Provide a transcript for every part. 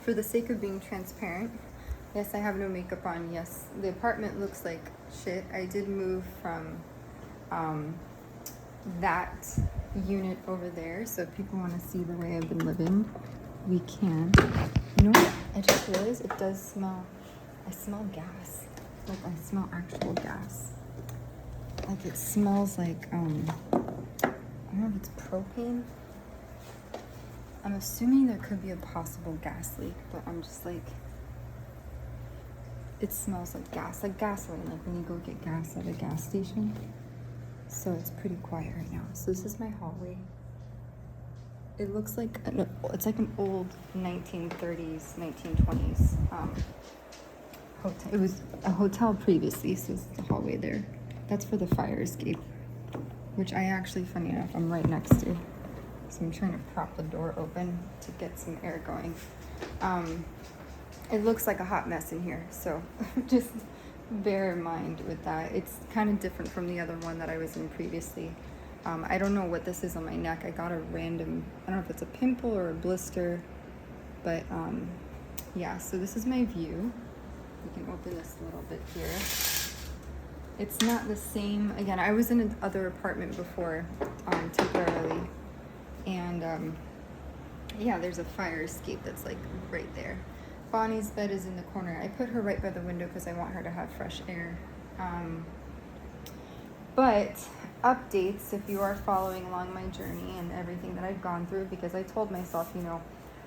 For the sake of being transparent, yes, I have no makeup on. Yes, the apartment looks like shit. I did move from that unit over there, so if people want to see the way I've been living, we can. You know what? I just realized it does smell. I smell gas. Like I smell actual gas. Like it smells like I don't know if it's propane. I'm assuming there could be a possible gas leak, but I'm just like, it smells like gas, like gasoline, like when you go get gas at a gas station. So it's pretty quiet right now. So this is my hallway. It looks like, it's like an old 1930s, 1920s hotel. It was a hotel previously, so it's the hallway there. That's for the fire escape, which I actually, funny enough, I'm right next to. So I'm trying to prop the door open to get some air going. It looks like a hot mess in here, so just bear in mind with that. It's kind of different from the other one that I was in previously. I don't know what this is on my neck. I got a random, I don't know if it's a pimple or a blister, but yeah, so this is my view. We can open this a little bit here. It's not the same, again, I was in another apartment before, temporarily. And yeah, there's a fire escape that's like right there. Bonnie's bed is in the corner. I put her right by the window because I want her to have fresh air. But updates, if you are following along my journey and everything that I've gone through, because I told myself, you know,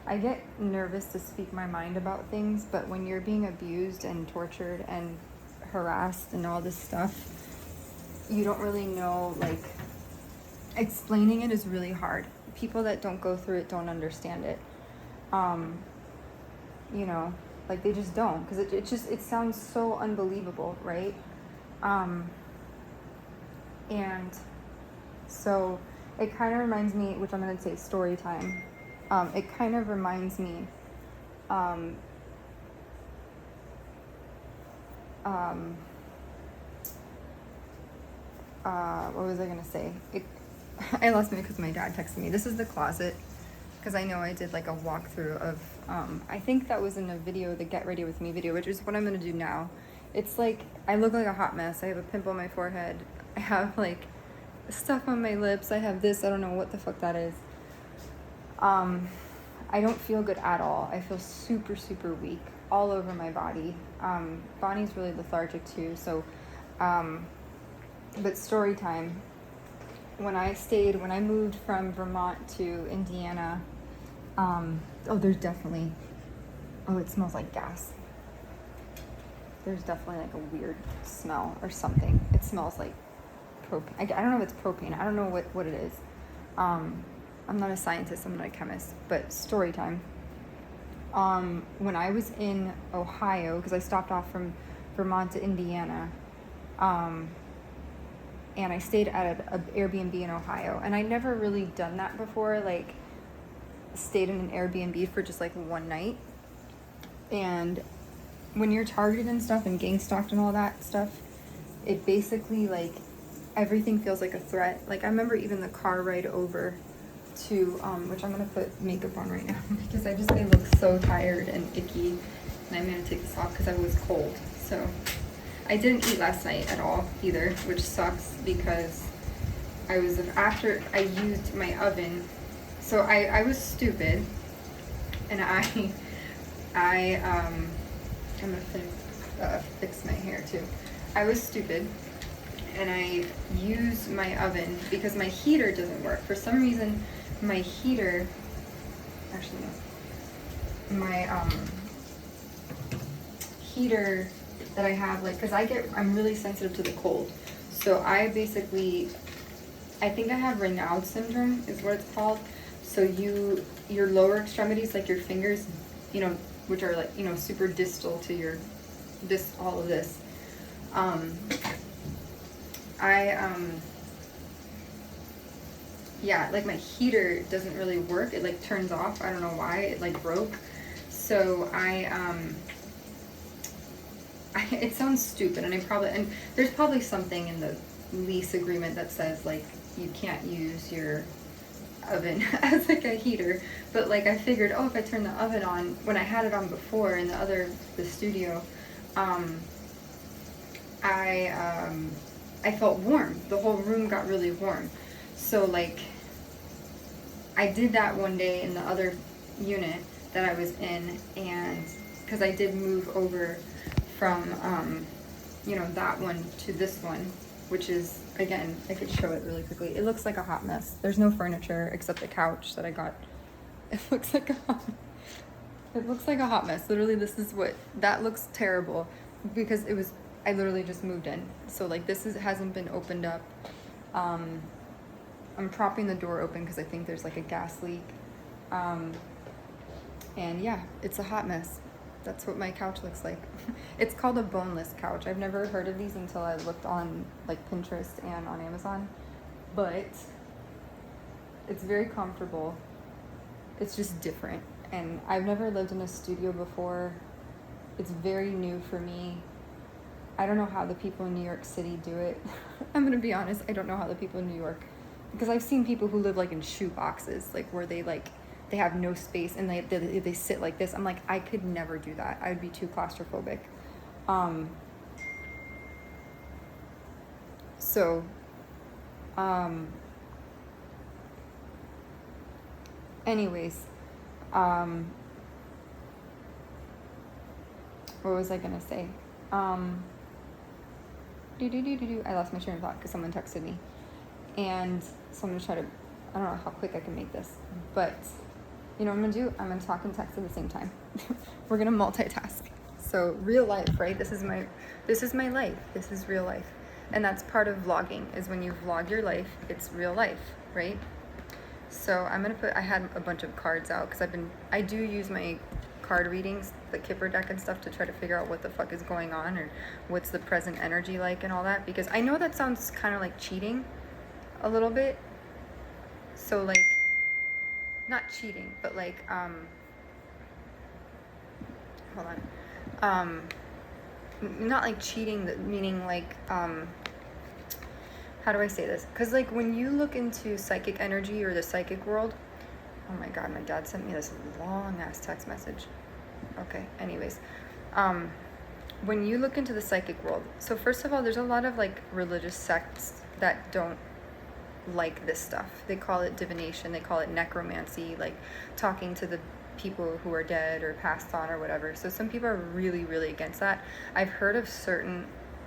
I get nervous to speak my mind about things, but when you're being abused and tortured and harassed and all this stuff, you don't really know, like, explaining it is really hard. People that don't go through it don't understand it. You know, like they just don't, because it sounds so unbelievable, right? And so it kind of reminds me, which I'm going to say story time. It kind of reminds me, what was I going to say? I lost me because my dad texted me. This is the closet, because I know I did like a walkthrough of, I think that was in a video, the Get Ready With Me video, which is what I'm going to do now. It's like, I look like a hot mess. I have a pimple on my forehead. I have like stuff on my lips. I have this, I don't know what the fuck that is. I don't feel good at all. I feel super, super weak all over my body. Bonnie's really lethargic too, so, but story time. When I moved from Vermont to Indiana, there's definitely, it smells like gas. There's definitely like a weird smell or something. It smells like propane. I don't know if it's propane. I don't know what it is. I'm not a scientist, I'm not a chemist, but story time. When I was in Ohio, because I stopped off from Vermont to Indiana, and I stayed at an Airbnb in Ohio. And I never really done that before, like stayed in an Airbnb for just like one night. And when you're targeted and stuff and gang stalked and all that stuff, it basically like everything feels like a threat. Like I remember even the car ride over to, which I'm gonna put makeup on right now because I look so tired and icky. And I'm gonna take this off because I was cold. So I didn't eat last night at all either, which sucks because after I used my oven. So I was stupid, and I'm gonna fix my hair too. I was stupid, and I used my oven because my heater doesn't work. For some reason, my heater, actually no, my heater that I have, like, because I'm really sensitive to the cold. So I think I have Raynaud syndrome is what it's called. So your lower extremities, like your fingers, you know, which are like, you know, super distal to all of this. Yeah, like my heater doesn't really work. It like turns off. I don't know why. It like broke. So it sounds stupid, and there's probably something in the lease agreement that says like you can't use your oven as like a heater, but like I figured, oh, if I turn the oven on, when I had it on before in the studio, um, I felt warm. The whole room got really warm. So like I did that one day in the other unit that I was in, and because I did move over from that one to this one, which is, again, I could show it really quickly. It looks like a hot mess. There's no furniture except the couch that I got. It looks like a hot mess. Literally, that looks terrible because I literally just moved in. So like hasn't been opened up. I'm propping the door open because I think there's like a gas leak. And yeah, it's a hot mess. That's what my couch looks like. It's called a boneless couch. I've never heard of these until I looked on like Pinterest and on Amazon. But it's very comfortable. It's just different. And I've never lived in a studio before. It's very new for me. I don't know how the people in New York City do it. I'm gonna be honest, I don't know how the people in New York, because I've seen people who live like in shoe boxes, like where they have no space and they sit like this. I'm like, I could never do that. I would be too claustrophobic. Anyways, what was I gonna say? I lost my train of thought because someone texted me, and so I'm gonna try to, I don't know how quick I can make this, but you know what I'm gonna do? I'm gonna talk and text at the same time. We're gonna multitask. So real life, right? This is my life. This is real life. And that's part of vlogging, is when you vlog your life, it's real life, right? So I had a bunch of cards out because I do use my card readings, the Kipper deck and stuff, to try to figure out what the fuck is going on or what's the present energy like and all that, because I know that sounds kind of like cheating a little bit. So like, not cheating, but like, hold on. Not like cheating, meaning like, how do I say this? Because like when you look into psychic energy or the psychic world, oh my god, my dad sent me this long ass text message. Okay, anyways, when you look into the psychic world, so first of all, there's a lot of like religious sects that don't like this stuff. They call it divination, they call it necromancy, like talking to the people who are dead or passed on or whatever. So some people are really, really against that. I've heard of certain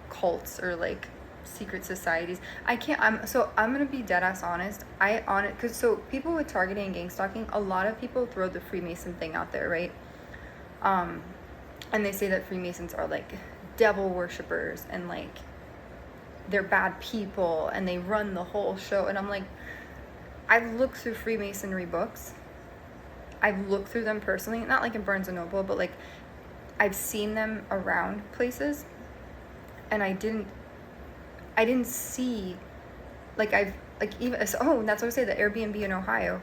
cults or like secret societies. I'm gonna be dead ass honest. Because so people with targeting and gang stalking, a lot of people throw the Freemason thing out there, right? And they say that Freemasons are like devil worshippers and like they're bad people and they run the whole show. And I'm like, I've looked through Freemasonry books. I've looked through them personally, not like in Barnes and Noble, but like I've seen them around places, and I didn't see, like even, that's what I say, the Airbnb in Ohio.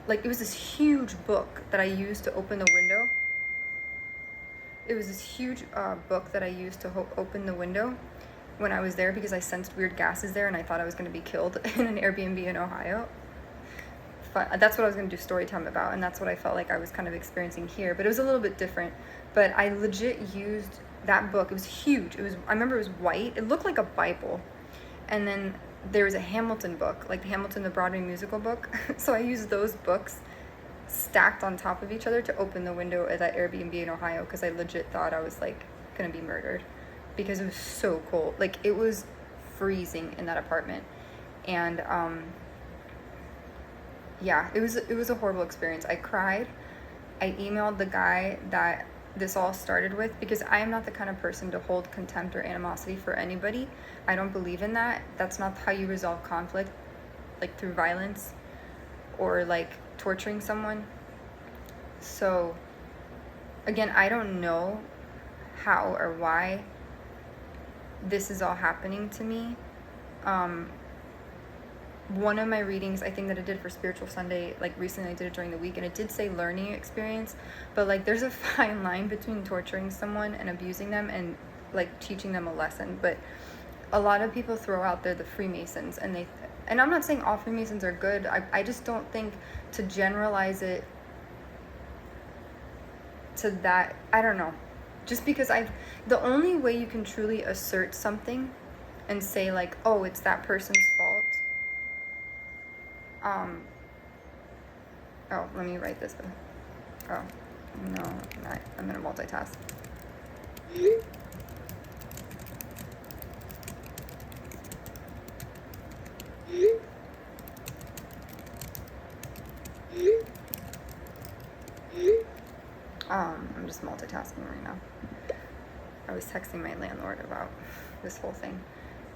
Like it was this huge book that I used to open the window. It was this huge book that I used to open the window when I was there because I sensed weird gases there and I thought I was going to be killed in an Airbnb in Ohio. But that's what I was going to do story time about, and that's what I felt like I was kind of experiencing here, but it was a little bit different. But I legit used that book. It was huge. I remember it was white. It looked like a Bible. And then there was a Hamilton book, like Hamilton, the Broadway musical book. So I used those books stacked on top of each other to open the window at that Airbnb in Ohio because I legit thought I was like gonna be murdered because it was so cold. Like it was freezing in that apartment. And yeah, it was a horrible experience. I cried. I emailed the guy that this all started with because I am not the kind of person to hold contempt or animosity for anybody. I don't believe in that. That's not how you resolve conflict, like through violence or like torturing someone. So again, I don't know how or why this is all happening to me. One of my readings, I think that I did for Spiritual Sunday, like recently I did it during the week, and it did say learning experience, but like there's a fine line between torturing someone and abusing them and like teaching them a lesson. But a lot of people throw out there the Freemasons, and I'm not saying all Freemasons are good. I just don't think to generalize it to that. I don't know. Just because the only way you can truly assert something and say like, oh, it's that person's fault. Oh, let me write this. Oh, no, I'm gonna multitask. I'm just multitasking right now. I was texting my landlord about this whole thing.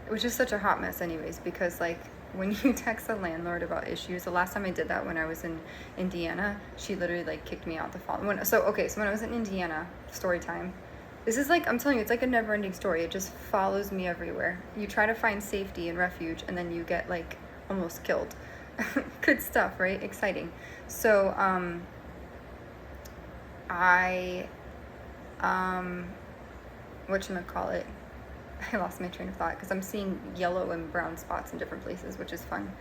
It was just such a hot mess anyways, because like when you text a landlord about issues, the last time I did that when I was in Indiana, she literally like kicked me out the following. So when I was in Indiana, story time. This is like, I'm telling you, it's like a never ending story. It just follows me everywhere. You try to find safety and refuge and then you get like almost killed. Good stuff, right? Exciting. So, whatchamacallit, I lost my train of thought because I'm seeing yellow and brown spots in different places, which is fun.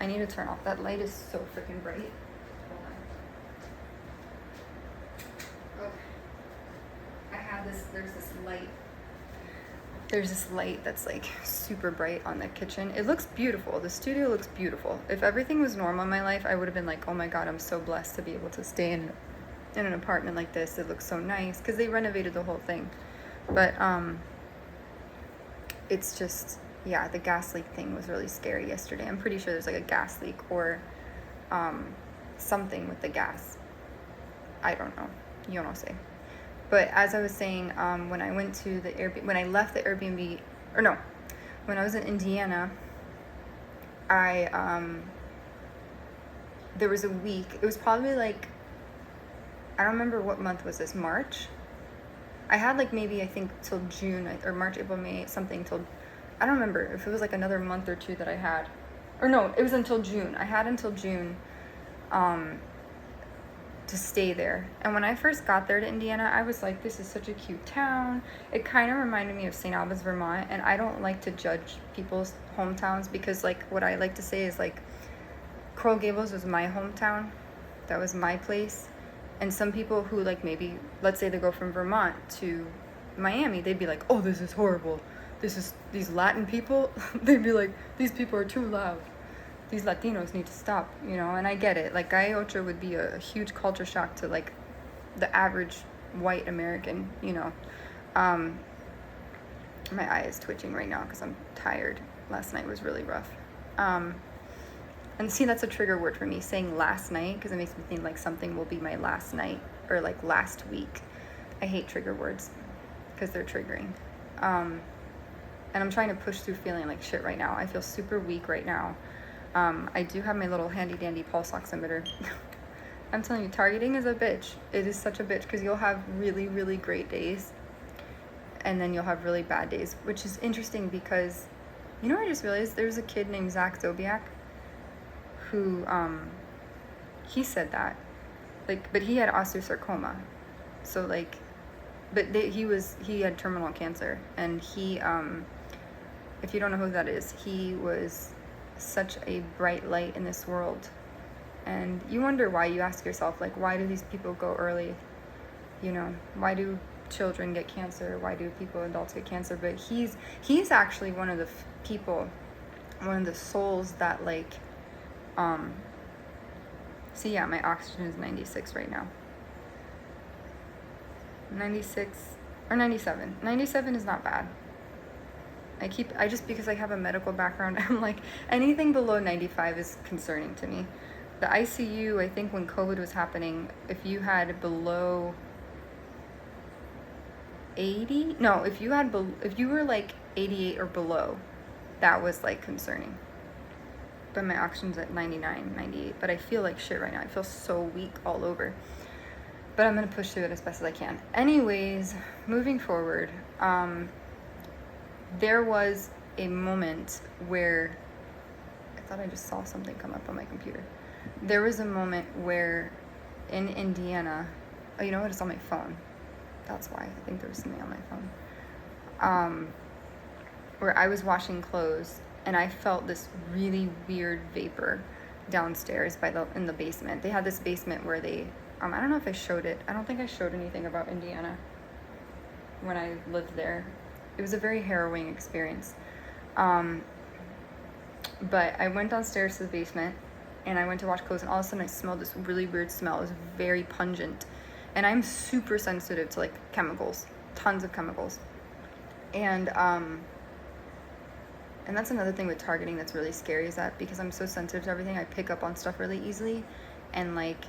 I need to turn off. That light is so freaking bright. Hold on. Oh. I have this, there's this light that's like super bright on the kitchen. It looks beautiful. The studio looks beautiful. If everything was normal in my life, I would have been like, oh my God, I'm so blessed to be able to stay in an apartment like this. It looks so nice because they renovated the whole thing. But it's just, yeah, the gas leak thing was really scary yesterday. I'm pretty sure there's like a gas leak or something with the gas. I don't know. You don't say. But as I was saying, when I went to the Airbnb, when I left the Airbnb, or no, when I was in Indiana, there was a week, it was probably like, I don't remember what month was this, March? I had like maybe, I think, till June, or March, April, May, something till, I don't remember if it was like another month or two that I had. Or no, it was until June. I had until June to stay there. And when I first got there to Indiana, I was like, this is such a cute town. It kind of reminded me of St. Albans, Vermont. And I don't like to judge people's hometowns because like what I like to say is like Coral Gables was my hometown. That was my place. And some people who like maybe, let's say they go from Vermont to Miami, they'd be like, oh, this is horrible. These Latin people, they'd be like, these people are too loud. These Latinos need to stop, you know, and I get it. Like, Gallo Ocho would be a huge culture shock to, like, the average white American, you know. My eye is twitching right now because I'm tired. Last night was really rough. And see, that's a trigger word for me, saying last night, because it makes me think, like, something will be my last night, or, like, last week. I hate trigger words because they're triggering. And I'm trying to push through feeling like shit right now. I feel super weak right now. I do have my little handy dandy pulse oximeter. I'm telling you, targeting is a bitch. It is such a bitch because you'll have really, really great days and then you'll have really bad days, which is interesting because, you know, I just realized there's a kid named Zach Zobiak who, he said that, like, but he had osteosarcoma. So like, but he had terminal cancer and he, if you don't know who that is, he was such a bright light in this world. And you wonder why. You ask yourself, like, why do these people go early? You know, why do children get cancer? Why do adults get cancer? But he's actually one of the people, one of the souls that like, see, yeah, my oxygen is 96 right now. 96 or 97. 97 is not bad. I just, because I have a medical background, I'm like, anything below 95 is concerning to me. The ICU, I think when COVID was happening, if you had below 80, no, if you were like 88 or below, that was like concerning. But my oxygen's at 99, 98, but I feel like shit right now. I feel so weak all over. But I'm gonna push through it as best as I can. Anyways, moving forward, there was a moment where I thought I just saw something come up on my computer. There was a moment where in Indiana, oh, you know what? It's on my phone. That's why. I think there was something on my phone. where I was washing clothes and I felt this really weird vapor downstairs in the basement. They had this basement where they, I don't know if I showed it. I don't think I showed anything about Indiana when I lived there. It was a very harrowing experience. But I went downstairs to the basement and I went to wash clothes, and all of a sudden I smelled this really weird smell. It was very pungent. And I'm super sensitive to like chemicals, tons of chemicals. And that's another thing with targeting that's really scary, is that because I'm so sensitive to everything, I pick up on stuff really easily. And like,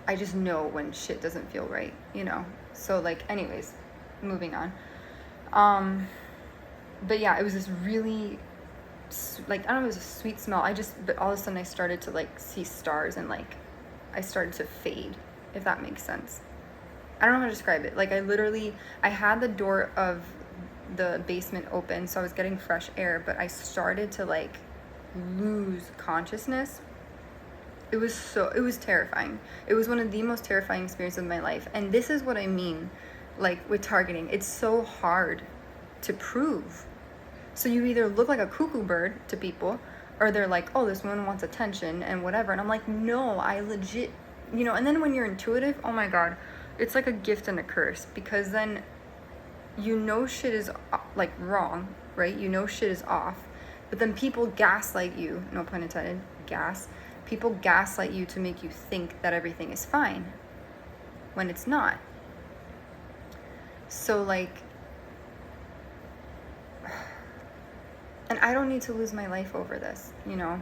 I just know when shit doesn't feel right, you know? So like, anyways, moving on. But yeah, it was this really, like, I don't know, it was a sweet smell. But all of a sudden I started to like see stars, and like, I started to fade, if that makes sense. I don't know how to describe it. Like, I had the door of the basement open, so I was getting fresh air, but I started to like lose consciousness. It was terrifying. It was one of the most terrifying experiences of my life. And this is what I mean, like, with targeting. It's so hard to prove. So you either look like a cuckoo bird to people, or they're like, oh, this woman wants attention and whatever. And I'm like, no, I legit, you know. And then when you're intuitive, oh my God, it's like a gift and a curse, because then you know shit is like wrong, right? You know shit is off, but then people gaslight you, no pun intended, people gaslight you to make you think that everything is fine when it's not. So like, and I don't need to lose my life over this, you know?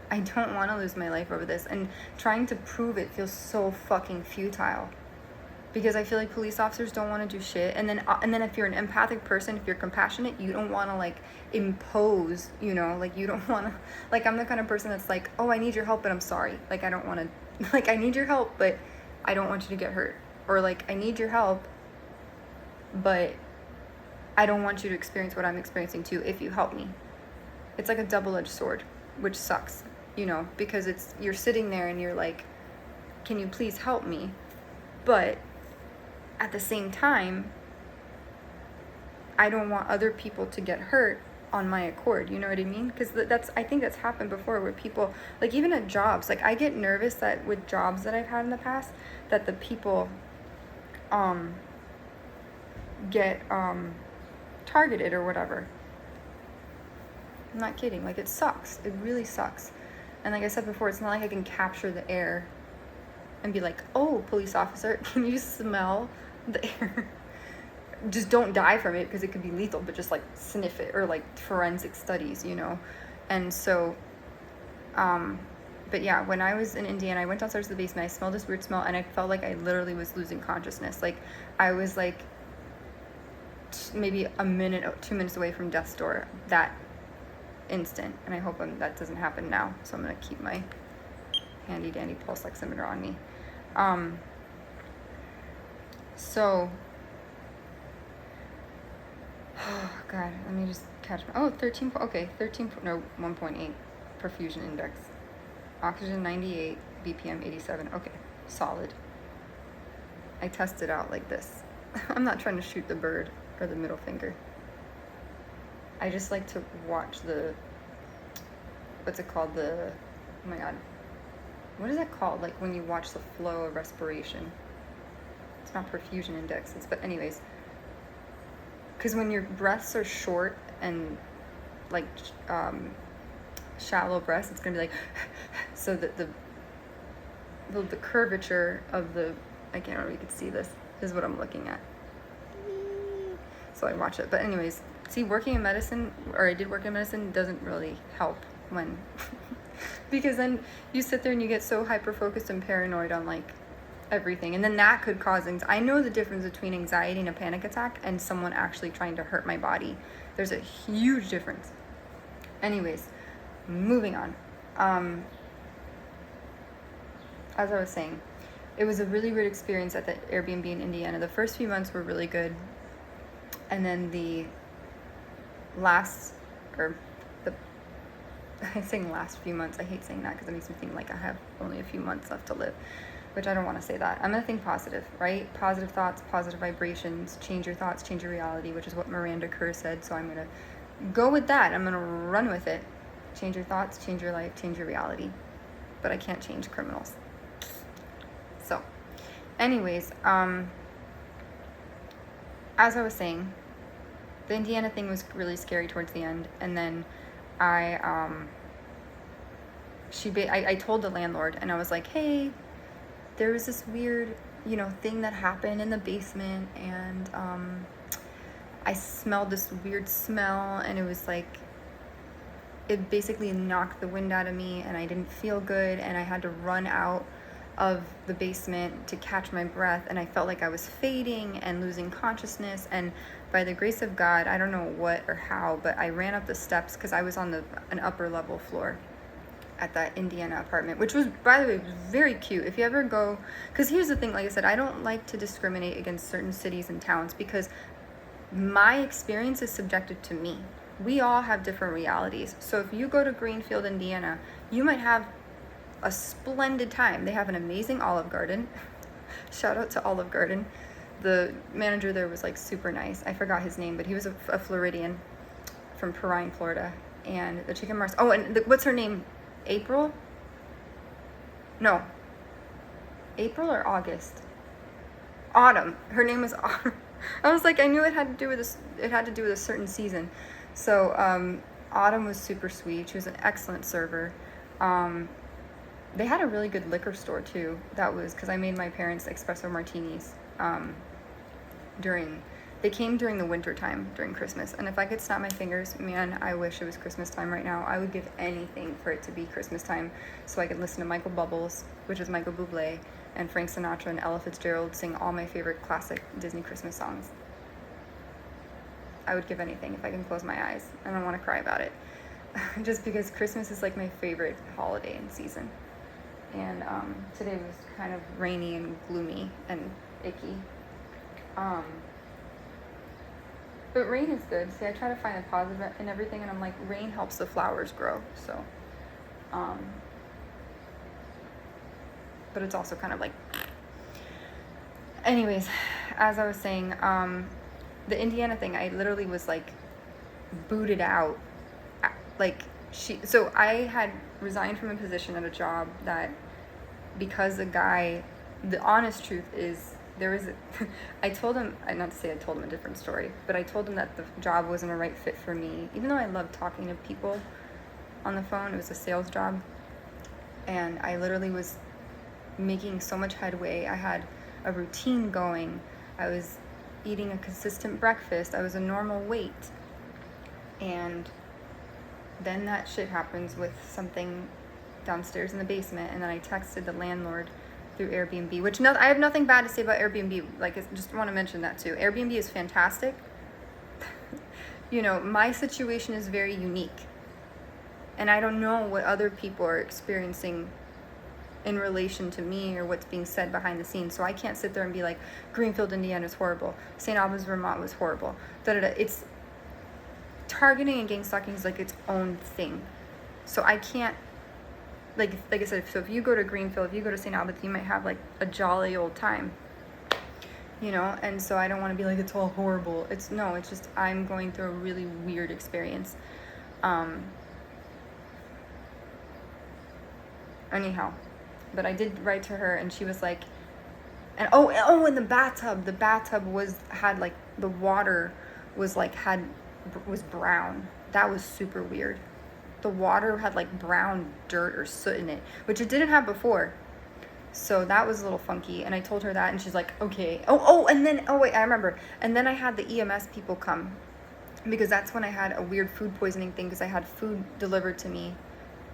I don't want to lose my life over this, and trying to prove it feels so fucking futile. Because I feel like police officers don't want to do shit. And then if you're an empathic person, if you're compassionate, you don't want to like impose, you know, like you don't want to, like, I'm the kind of person that's like, oh, I need your help, but I'm sorry. Like, I don't want to, like, I need your help, but I don't want you to get hurt. Or like, I need your help, but I don't want you to experience what I'm experiencing too if you help me. It's like a double-edged sword, which sucks, you know, because you're sitting there and you're like, can you please help me? But at the same time, I don't want other people to get hurt on my accord, you know what I mean? Because I think that's happened before, where people, like, even at jobs, like, I get nervous that with jobs that I've had in the past, that the people get targeted or whatever. I'm not kidding. Like, it sucks. It really sucks. And like I said before, it's not like I can capture the air and be like, oh, police officer, can you smell the air? Just don't die from it, because it could be lethal, but just like sniff it, or like forensic studies, you know? And so, but yeah, when I was in Indiana, I went downstairs to the basement, I smelled this weird smell, and I felt like I literally was losing consciousness. Like, I was like maybe a minute, 2 minutes away from death's door that instant. And I hope that doesn't happen now. So I'm going to keep my handy dandy pulse oximeter on me. So, oh God, let me just catch my, 1.8 perfusion index, oxygen 98, BPM 87. Okay, solid. I test it out like this. I'm not trying to shoot the bird or the middle finger. I just like to watch what's it called? Oh my God. What is that called? Like when you watch the flow of respiration. It's not perfusion index. But anyways. Because when your breaths are short and like shallow breaths, it's going to be like, so that the curvature of I can't remember if you can see this is what I'm looking at. So I watch it. But anyways, see, working in medicine, or I did work in medicine, doesn't really help when, because then you sit there and you get so hyper-focused and paranoid on like everything. And then that could cause I know the difference between anxiety and a panic attack and someone actually trying to hurt my body. There's a huge difference. Anyways, moving on. As I was saying, it was a really weird experience at the Airbnb in Indiana. The first few months were really good. And then the I'm saying last few months. I hate saying that because it makes me think like I have only a few months left to live, which I don't want to say that. I'm going to think positive, right? Positive thoughts, positive vibrations, change your thoughts, change your reality, which is what Miranda Kerr said. So I'm going to go with that. I'm going to run with it. Change your thoughts, change your life, change your reality. But I can't change criminals. So, anyways, as I was saying, the Indiana thing was really scary towards the end, and then I told the landlord, and I was like, hey, there was this weird, thing that happened in the basement, and I smelled this weird smell, and it was like, it basically knocked the wind out of me, and I didn't feel good, and I had to run out of the basement to catch my breath, and I felt like I was fading and losing consciousness, and by the grace of God, I don't know what or how, but I ran up the steps because I was on an upper level floor at that Indiana apartment, which was, by the way, very cute. If you ever go, because here's the thing, like I said, I don't like to discriminate against certain cities and towns because my experience is subjective to me. We all have different realities. So if you go to Greenfield, Indiana, you might have a splendid time. They have an amazing Olive Garden. Shout out to Olive Garden. The manager there was like super nice. I forgot his name, but he was a Floridian from Perrine, Florida. And the chicken mars. Oh, and what's her name? April? No. April or August? Autumn. Her name was Autumn. I was like, I knew it had to do with this. It had to do with a certain season. So Autumn was super sweet. She was an excellent server. They had a really good liquor store too. That was because I made my parents espresso martinis they came during the winter time, during Christmas. And if I could snap my fingers, man, I wish it was Christmas time right now. I would give anything for it to be Christmas time so I could listen to Michael Bubbles, which is Michael Bublé, and Frank Sinatra and Ella Fitzgerald sing all my favorite classic Disney Christmas songs. I would give anything if I can close my eyes. I don't want to cry about it. Just because Christmas is like my favorite holiday and season. And today was kind of rainy and gloomy and icky. But rain is good. See, I try to find the positive in everything, and I'm like, rain helps the flowers grow. So, but it's also kind of like, anyways, as I was saying, the Indiana thing, I literally was like booted out. Like so I had resigned from a position at a job that, because the honest truth is, I told him, not to say I told him a different story, but I told him that the job wasn't a right fit for me. Even though I love talking to people on the phone, it was a sales job. And I literally was making so much headway. I had a routine going. I was eating a consistent breakfast. I was a normal weight. And then that shit happens with something downstairs in the basement. And then I texted the landlord through Airbnb, which I have nothing bad to say about Airbnb. Like, I just want to mention that too. Airbnb is fantastic. My situation is very unique. And I don't know what other people are experiencing in relation to me or what's being said behind the scenes. So I can't sit there and be like, Greenfield, Indiana is horrible. St. Albans, Vermont was horrible. It's targeting and gangstalking is like its own thing. So I can't, like I said, so if you go to Greenfield, if you go to St. Albans, you might have like a jolly old time, and so I don't want to be like, it's all horrible. It's just, I'm going through a really weird experience. Anyhow, but I did write to her, and she was like, and and the bathtub had like, the water was brown. That was super weird. The water had like brown dirt or soot in it, which it didn't have before. So that was a little funky. And I told her that, and she's like, okay. Wait, I remember. And then I had the EMS people come, because that's when I had a weird food poisoning thing, because I had food delivered to me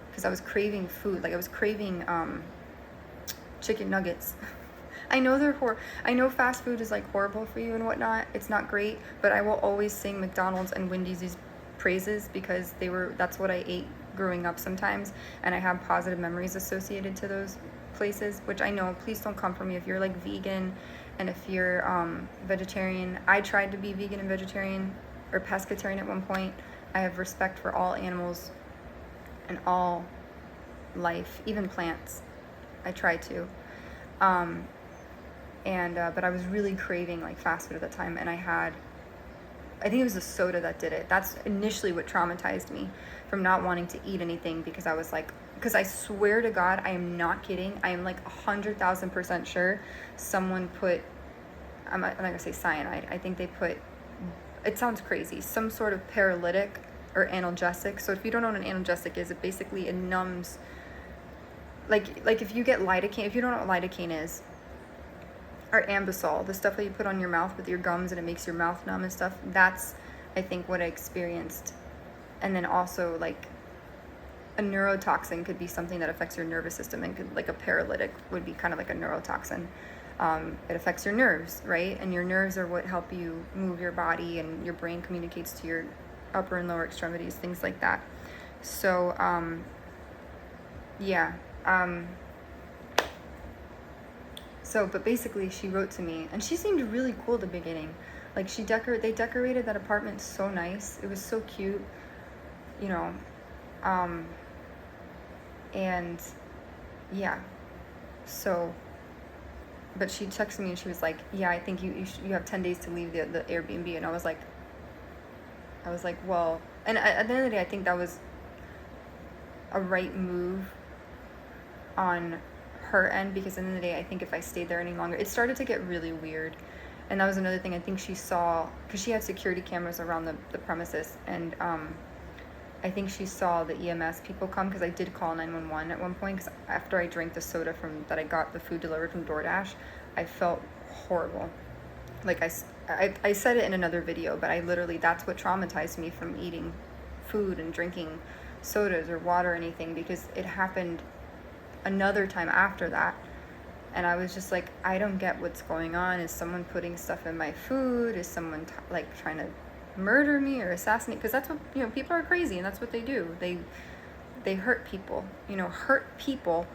because I was craving food. Like, I was craving chicken nuggets. I know I know fast food is like horrible for you and whatnot. It's not great, but I will always sing McDonald's and Wendy's praises, because that's what I ate growing up sometimes, and I have positive memories associated to those places, which I know, please don't come for me if you're like vegan and if you're vegetarian. I tried to be vegan and vegetarian or pescatarian at one point. I have respect for all animals and all life, even plants. I try to. Um, but I was really craving like fast food at the time, and I think it was the soda that did it. That's initially what traumatized me from not wanting to eat anything, because I was like, because I swear to God, I am not kidding. I am like 100,000% sure someone put, I'm not gonna say cyanide. I think they put, it sounds crazy, some sort of paralytic or analgesic. So if you don't know what an analgesic is, it numbs, like if you get lidocaine, if you don't know what lidocaine is, or Ambisol, the stuff that you put on your mouth with your gums and it makes your mouth numb and stuff, that's, I think, what I experienced. And then also, like, a neurotoxin could be something that affects your nervous system, and could, like a paralytic would be kind of like a neurotoxin. It affects your nerves, right? And your nerves are what help you move your body, and your brain communicates to your upper and lower extremities, things like that. So, yeah. But basically, she wrote to me, and she seemed really cool at the beginning. Like, they decorated that apartment so nice. It was so cute, you know. And yeah. So, but she texted me and she was like, "Yeah, I think you have 10 days to leave the Airbnb." And I was like, well, and at the end of the day, I think that was a right move on her end, because at the end of the day, I think if I stayed there any longer, it started to get really weird. And that was another thing I think she saw, because she had security cameras around the premises, and I think she saw the EMS people come, because I did call 911 at one point, because after I drank the soda that I got the food delivered from DoorDash, I felt horrible. Like, I said it in another video, but I literally, that's what traumatized me from eating food and drinking sodas or water or anything, because it happened another time after that, and I was just like, I don't get what's going on. Is someone putting stuff in my food? Is someone like trying to murder me or assassinate? Because that's what, people are crazy, and that's what they do. They hurt people. Hurt people.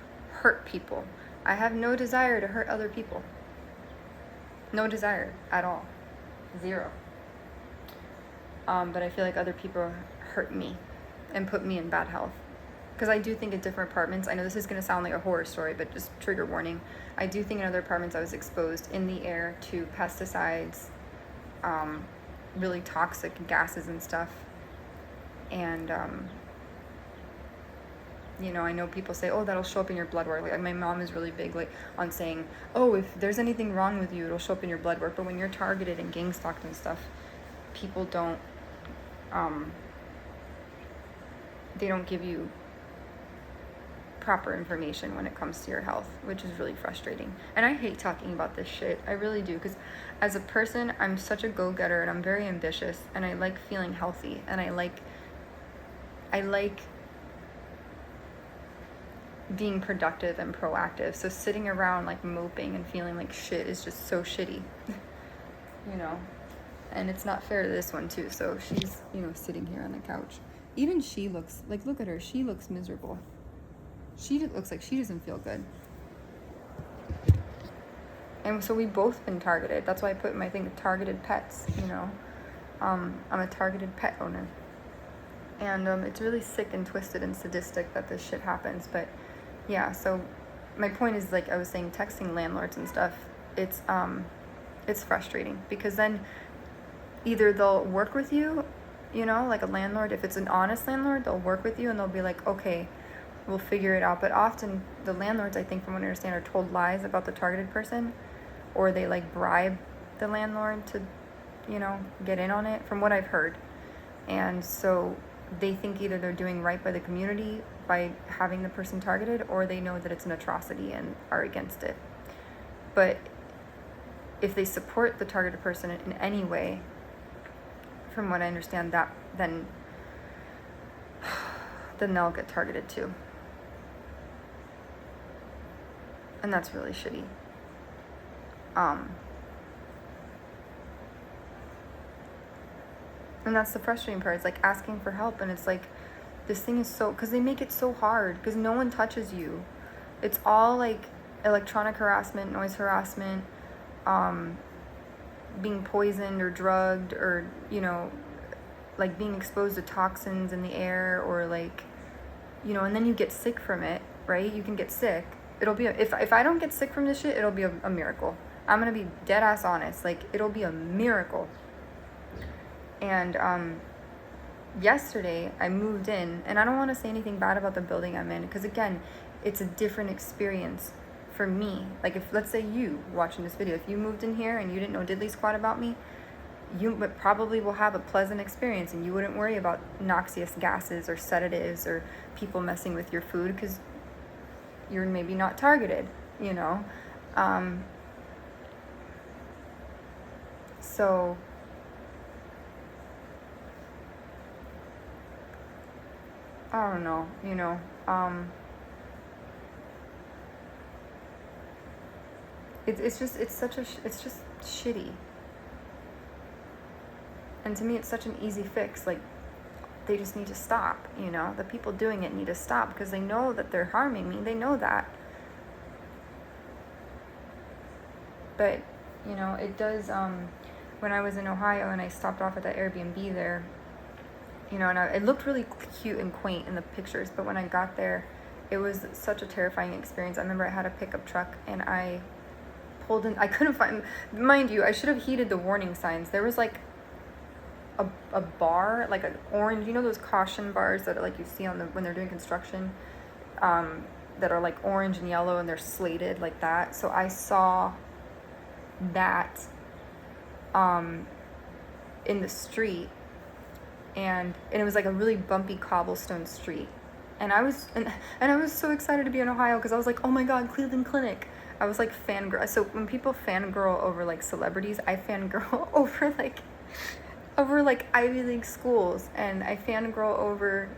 I have no desire to hurt other people. No desire at all. Zero. But I feel like other people hurt me and put me in bad health. Because I do think in different apartments, I know this is going to sound like a horror story, but just trigger warning. I do think in other apartments I was exposed in the air to pesticides, really toxic gases and stuff. And, I know people say, oh, that'll show up in your blood work. Like, my mom is really big on saying, oh, if there's anything wrong with you, it'll show up in your blood work. But when you're targeted and gang stalked and stuff, people don't, they don't give you proper information when it comes to your health, which is really frustrating. And I hate talking about this shit. I really do, because as a person, I'm such a go-getter, and I'm very ambitious, and I like feeling healthy, and I like being productive and proactive. So sitting around like moping and feeling like shit is just so shitty. And it's not fair to this one too. So she's, sitting here on the couch. Even she looks like, look at her, she looks miserable. She looks like she doesn't feel good. And so we've both been targeted. That's why I put my thing, targeted pets, I'm a targeted pet owner. And it's really sick and twisted and sadistic that this shit happens. But yeah, so my point is, like I was saying, texting landlords and stuff, it's frustrating, because then either they'll work with you, like a landlord, if it's an honest landlord, they'll work with you and they'll be like, okay, we'll figure it out. But often the landlords, I think, from what I understand, are told lies about the targeted person, or they like bribe the landlord to, get in on it, from what I've heard. And so they think either they're doing right by the community by having the person targeted, or they know that it's an atrocity and are against it. But if they support the targeted person in any way, from what I understand, that then they'll get targeted too. And that's really shitty. And that's the frustrating part. It's like asking for help, and it's like, this thing is so, because they make it so hard, because no one touches you. It's all like electronic harassment, noise harassment, being poisoned or drugged, or, like being exposed to toxins in the air, or like and then you get sick from it, right? You can get sick. It'll be, if I don't get sick from this shit, it'll be a miracle. I'm gonna be dead ass honest. Like, it'll be a miracle. And, yesterday I moved in, and I don't want to say anything bad about the building I'm in, because again, it's a different experience for me. Like, if, let's say you watching this video, if you moved in here and you didn't know diddly squat about me, you probably will have a pleasant experience, and you wouldn't worry about noxious gases or sedatives or people messing with your food, because you're maybe not targeted, so I don't know, it's just shitty. And to me, it's such an easy fix. Like, they just need to stop, the people doing it need to stop, because they know that they're harming me. They know that. But, it does, when I was in Ohio and I stopped off at that Airbnb there, and it looked really cute and quaint in the pictures, but when I got there, it was such a terrifying experience. I remember I had a pickup truck, and I pulled in, I couldn't find, mind you, I should have heeded the warning signs. There was like a bar, like an orange, those caution bars that like you see on when they're doing construction, that are like orange and yellow, and they're slated like that. So I saw that in the street, and it was like a really bumpy cobblestone street, and I was so excited to be in Ohio, because I was like, oh my god, Cleveland Clinic. I was like fangirl. So when people fangirl over like celebrities, I fangirl over like Ivy League schools, and I fangirl over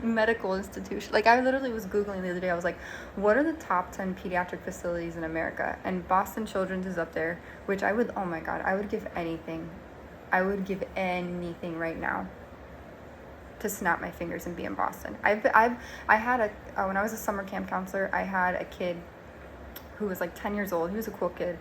medical institutions. Like, I literally was Googling the other day. I was like, what are the top 10 pediatric facilities in America? And Boston Children's is up there, which I would, oh my god, I would give anything. I would give anything right now to snap my fingers and be in Boston. I had when I was a summer camp counselor, I had a kid who was like 10 years old. He was a cool kid.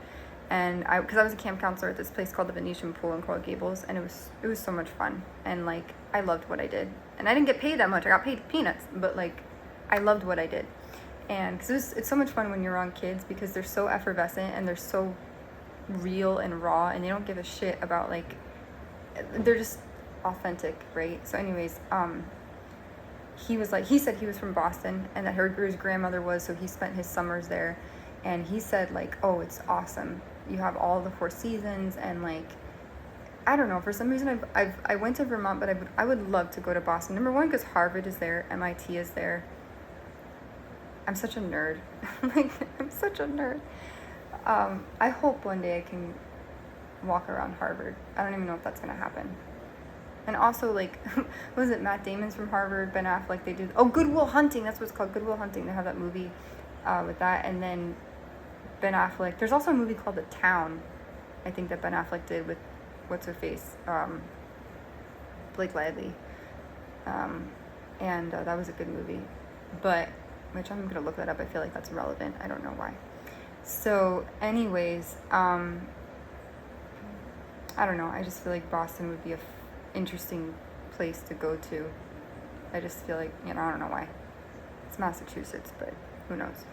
And because I was a camp counselor at this place called the Venetian Pool in Coral Gables, and it was so much fun, and like, I loved what I did, and I didn't get paid that much. I got paid peanuts, but like, I loved what I did, and because it's so much fun when you're around kids, because they're so effervescent and they're so real and raw, and they don't give a shit about, like, they're just authentic, right? So anyways, he said he was from Boston, and that his grandmother was, so he spent his summers there. And he said, like, oh, it's awesome. You have all the 4 seasons, and like, I don't know, for some reason I went to Vermont, but I would love to go to Boston. Number one, because Harvard is there, MIT is there. I'm such a nerd. Like, I'm such a nerd. I hope one day I can walk around Harvard. I don't even know if that's gonna happen. And also, like, was it Matt Damon's from Harvard, Ben Affleck, they did, Good Will Hunting, that's what it's called, Good Will Hunting. They have that movie with that, and then Ben Affleck. There's also a movie called The Town, I think, that Ben Affleck did with what's her face, Blake Lively, and that was a good movie. But which I'm gonna look that up. I feel like that's relevant. I don't know why. So, anyways, I don't know. I just feel like Boston would be a interesting place to go to. I just feel like, I don't know why. It's Massachusetts, but who knows.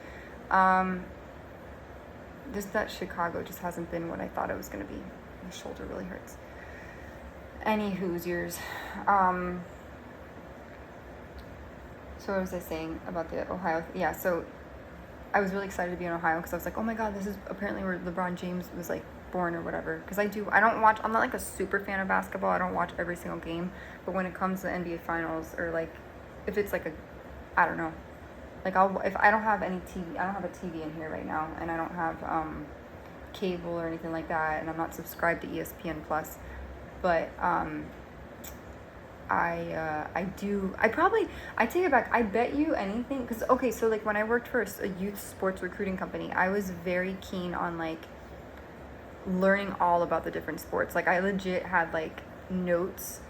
Just that Chicago just hasn't been what I thought it was going to be. My shoulder really hurts. Any Hoosiers. So what was I saying about the Ohio? Yeah, so I was really excited to be in Ohio, because I was like, oh my god, this is apparently where LeBron James was like born or whatever. Because I'm not like a super fan of basketball. I don't watch every single game. But when it comes to NBA Finals, or like, if it's like I don't know. Like, if I don't have any TV, I don't have a TV in here right now, and I don't have cable or anything like that, and I'm not subscribed to ESPN Plus, but I take it back. I bet you anything, because okay, so like when I worked for a youth sports recruiting company, I was very keen on like learning all about the different sports. Like, I legit had like notes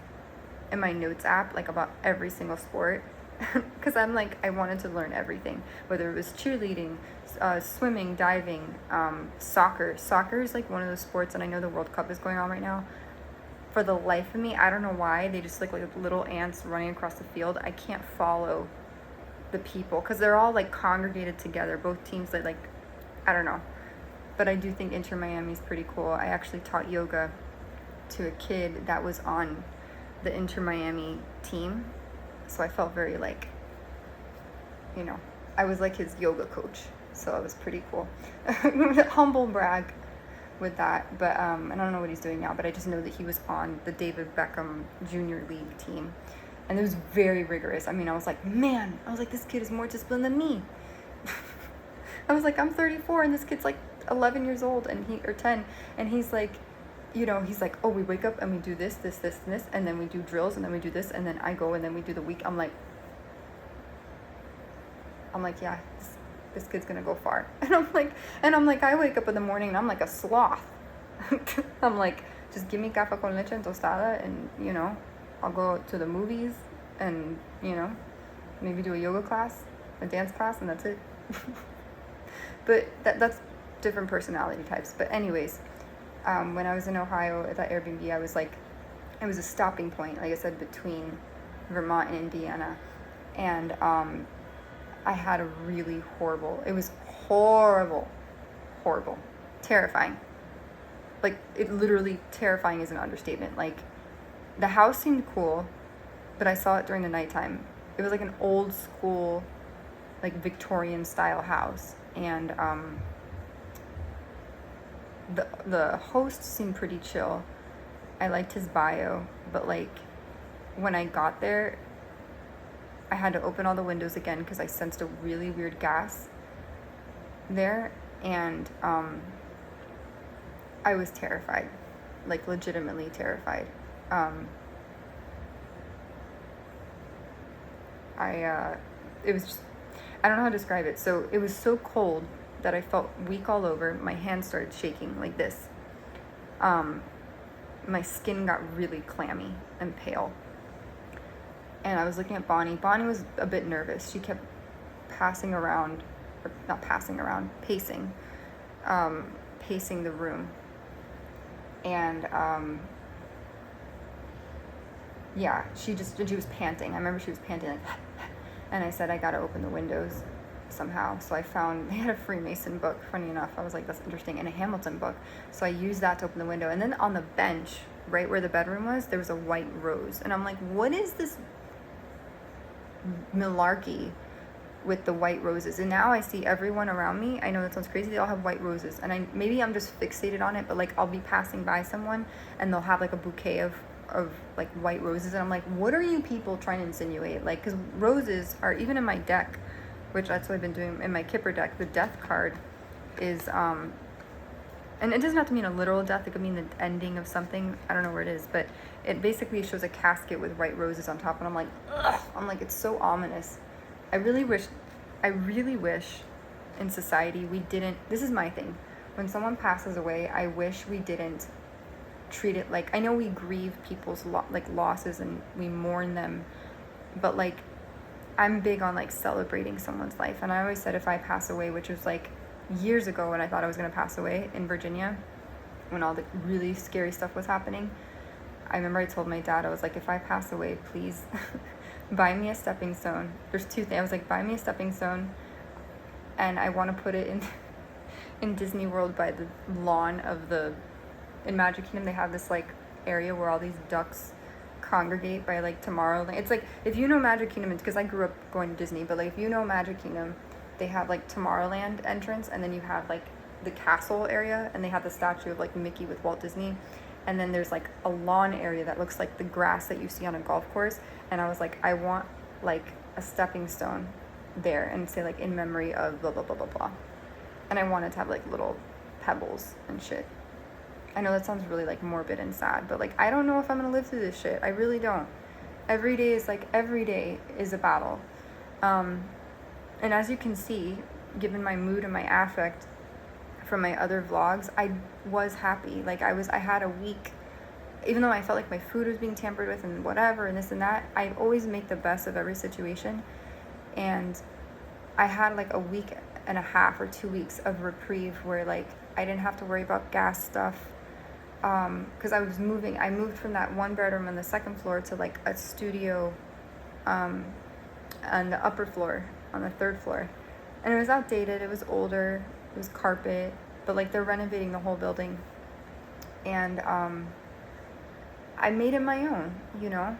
in my notes app, like, about every single sport. Because I'm like, I wanted to learn everything, whether it was cheerleading, swimming, diving, soccer. Soccer is like one of those sports, and I know the World Cup is going on right now. for the life of me, I don't know why, they just like little ants running across the field. I can't follow the people because they're all like congregated together. Both teams, like, I don't know. But I do think Inter Miami is pretty cool. I actually taught yoga to a kid that was on the Inter Miami team. So I felt very like, you know, I was like his yoga coach. So it was pretty cool. Humble brag with that. But I don't know what he's doing now, but I just know that he was on the David Beckham Junior League team. And it was very rigorous. I mean, I was like, man, this kid is more disciplined than me. I was like, I'm 34 and this kid's like 11 years old or 10. And he's like, you know, he's like, oh, we wake up and we do this, this, this, and this. And then we do drills and then we do this. And then I go and then we do the week. I'm like, yeah, this kid's going to go far. And I'm like, I wake up in the morning and I'm like a sloth. I'm like, just give me café con leche and tostada and, you know, I'll go to the movies and, you know, maybe do a yoga class, a dance class, and that's it. But that's different personality types. But anyways, when I was in Ohio at that Airbnb, I was like, it was a stopping point, like I said, between Vermont and Indiana. And I had a really it was horrible, terrifying. Like, it literally, terrifying is an understatement. Like, the house seemed cool, but I saw it during the nighttime. It was like an old school, like Victorian style house. And the host seemed pretty chill. I liked his bio, but like when I got there, I had to open all the windows again because I sensed a really weird gas there. And I was terrified, like legitimately terrified. It was just, I don't know how to describe it. So it was so cold that I felt weak all over. My hands started shaking like this. My skin got really clammy and pale. And I was looking at Bonnie. Bonnie was a bit nervous. She kept pacing the room. And yeah, she was panting. I remember she was panting like, and I said, I gotta open the windows somehow. So I found, they had a Freemason book, funny enough. I was like, that's interesting, and a Hamilton book. So I used that to open the window. And then on the bench, right where the bedroom was, there was a white rose. And I'm like, what is this malarkey with the white roses? And now I see everyone around me, I know that sounds crazy, they all have white roses. And maybe I'm just fixated on it, but like I'll be passing by someone and they'll have like a bouquet of like white roses, and I'm like, what are you people trying to insinuate? Like, because roses are, even in my deck, which that's what I've been doing in my Kipper deck, the death card is and it doesn't have to mean a literal death, it could mean the ending of something, I don't know where it is, but it basically shows a casket with white roses on top. And I'm like, ugh, it's so ominous. I really wish in society we didn't, this is my thing, when someone passes away, I wish we didn't treat it like, I know we grieve people's losses and we mourn them, but like I'm big on like celebrating someone's life. And I always said, if I pass away, which was like years ago when I thought I was going to pass away in Virginia, when all the really scary stuff was happening, I remember I told my dad, I was like, if I pass away, please buy me a stepping stone. There's two things. I was like, buy me a stepping stone, and I want to put it in Disney World by the lawn of in Magic Kingdom. They have this like area where all these ducks congregate by like Tomorrowland. It's like, if you know Magic Kingdom, it's because I grew up going to Disney, but like if you know Magic Kingdom, they have like Tomorrowland entrance, and then you have like the castle area, and they have the statue of like Mickey with Walt Disney. And then there's like a lawn area that looks like the grass that you see on a golf course. And I was like, I want like a stepping stone there and say like in memory of blah, blah, blah, blah, blah. And I wanted to have like little pebbles and shit. I know that sounds really like morbid and sad, but like, I don't know if I'm going to live through this shit. I really don't. Every day is a battle. And as you can see, given my mood and my affect from my other vlogs, I was happy. Like I had a week, even though I felt like my food was being tampered with and whatever and this and that, I always make the best of every situation. And I had like a week and a half or 2 weeks of reprieve where like I didn't have to worry about gas stuff. because I moved from that one bedroom on the second floor to like a studio on the upper floor, on the third floor. And it was outdated, it was older, it was carpet, but like they're renovating the whole building. And I made it my own, you know?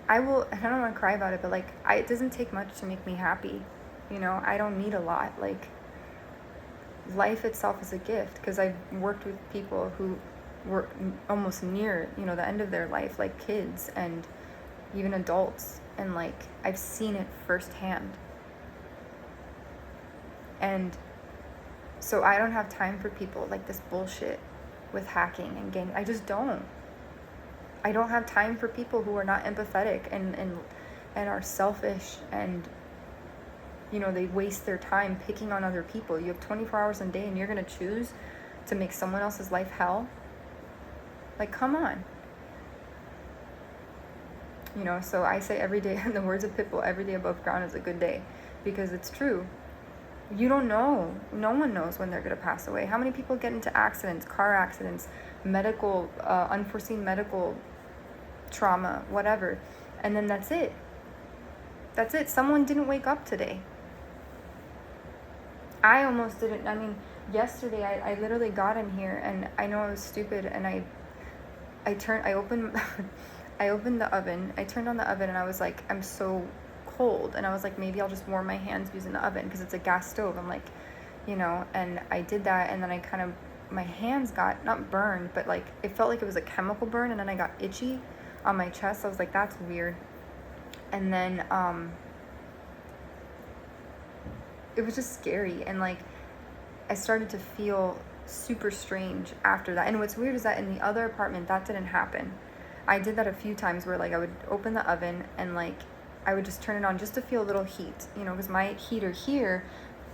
I don't want to cry about it, but like, it doesn't take much to make me happy, you know? I don't need a lot. Like, life itself is a gift, because I've worked with people who were almost near, you know, the end of their life, like kids and even adults, and like I've seen it firsthand. And so I don't have time for people like this bullshit with hacking and gang. I just don't. I don't have time for people who are not empathetic and are selfish, and you know, they waste their time picking on other people. You have 24 hours a day and you're gonna choose to make someone else's life hell? Like, come on. You know, so I say every day, in the words of Pitbull, every day above ground is a good day, because it's true. You don't know. No one knows when they're going to pass away. How many people get into accidents, car accidents, medical, unforeseen medical trauma, whatever, and then that's it. That's it. Someone didn't wake up today. I almost didn't. I mean, yesterday I literally got in here, and I know I was stupid, and I opened I opened the oven. I turned on the oven, and I was like, I'm so cold, and I was like, maybe I'll just warm my hands using the oven, because it's a gas stove. I'm like, you know, and I did that, and then I kind of, my hands got not burned, but like it felt like it was a chemical burn, and then I got itchy on my chest. I was like, that's weird. And then it was just scary, and like I started to feel super strange after that. And what's weird is that in the other apartment that didn't happen. I did that a few times where like I would open the oven and like I would just turn it on just to feel a little heat, you know, because my heater here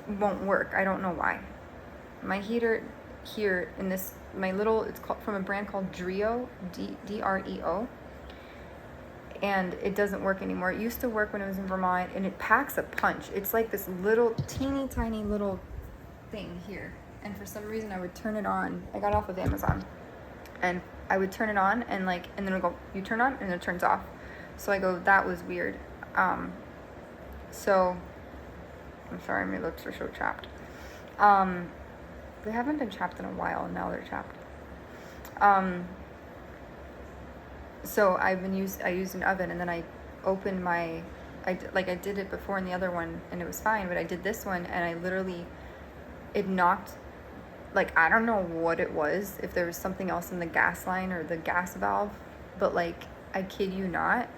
won't work. I don't know why. My heater here in this, it's called, from a brand called Dreo, Dreo, and it doesn't work anymore. It used to work when it was in Vermont, and it packs a punch. It's like this little teeny tiny little thing here, and for some reason I would turn it on. I got it off of Amazon, and I would turn it on, and like, and then it would go, you turn on, and then it turns off. So I go, that was weird. So I'm sorry, my lips are so chapped. They haven't been chapped in a while, and now they're chapped. So I used an oven, and then I opened I did it before in the other one, and it was fine, but I did this one, and I literally, it knocked, like, I don't know what it was, if there was something else in the gas line or the gas valve, but like, I kid you not,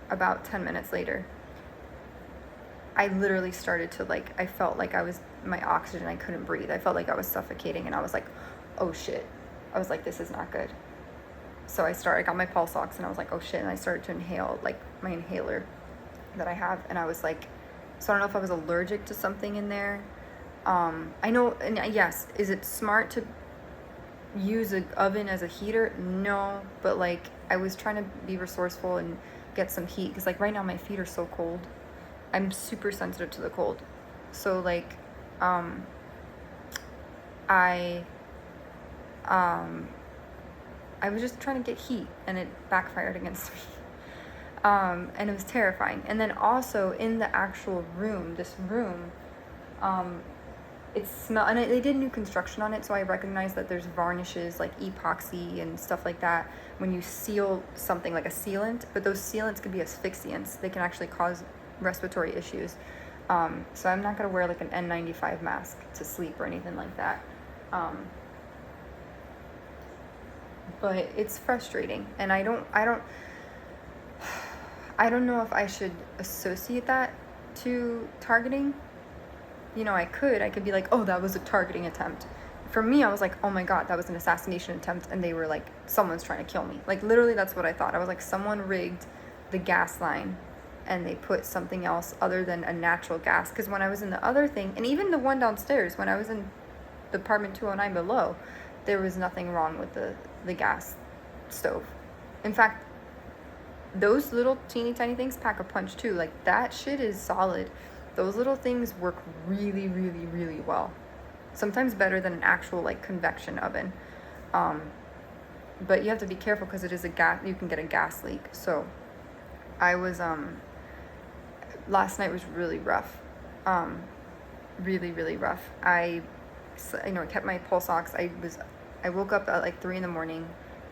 about 10 minutes later, I literally started to like, I felt like my oxygen, I couldn't breathe. I felt like I was suffocating, and I was like, oh shit. I was like, this is not good. So I got my pulse ox, and I was like, oh shit. And I started to inhale, like my inhaler that I have. And I was like, so I don't know if I was allergic to something in there. I know, and yes, is it smart to use an oven as a heater? No, but like I was trying to be resourceful and get some heat, because like right now my feet are so cold. I'm super sensitive to the cold. So like I was just trying to get heat, and it backfired against me. And it was terrifying. And then also in the actual room, this room, it smelled, and they did new construction on it, so I recognize that there's varnishes like epoxy and stuff like that when you seal something, like a sealant, but those sealants could be asphyxiants. They can actually cause respiratory issues. So I'm not going to wear like an N95 mask to sleep or anything like that. But it's frustrating, and I don't know if I should associate that to targeting. You know, I could be like, oh, that was a targeting attempt. For me, I was like, oh my god, that was an assassination attempt, and they were like, someone's trying to kill me. Like, literally, that's what I thought. I was like, someone rigged the gas line, and they put something else other than a natural gas. Because when I was in the other thing, and even the one downstairs, when I was in the apartment 209 below, there was nothing wrong with the gas stove. In fact, those little teeny tiny things pack a punch too. Like, that shit is solid. Those little things work really, really, really well. Sometimes better than an actual like convection oven. But you have to be careful because it is a gas. You can get a gas leak. So I was last night was really rough. Really, really rough. I kept my pulse ox. I woke up at like 3 in the morning.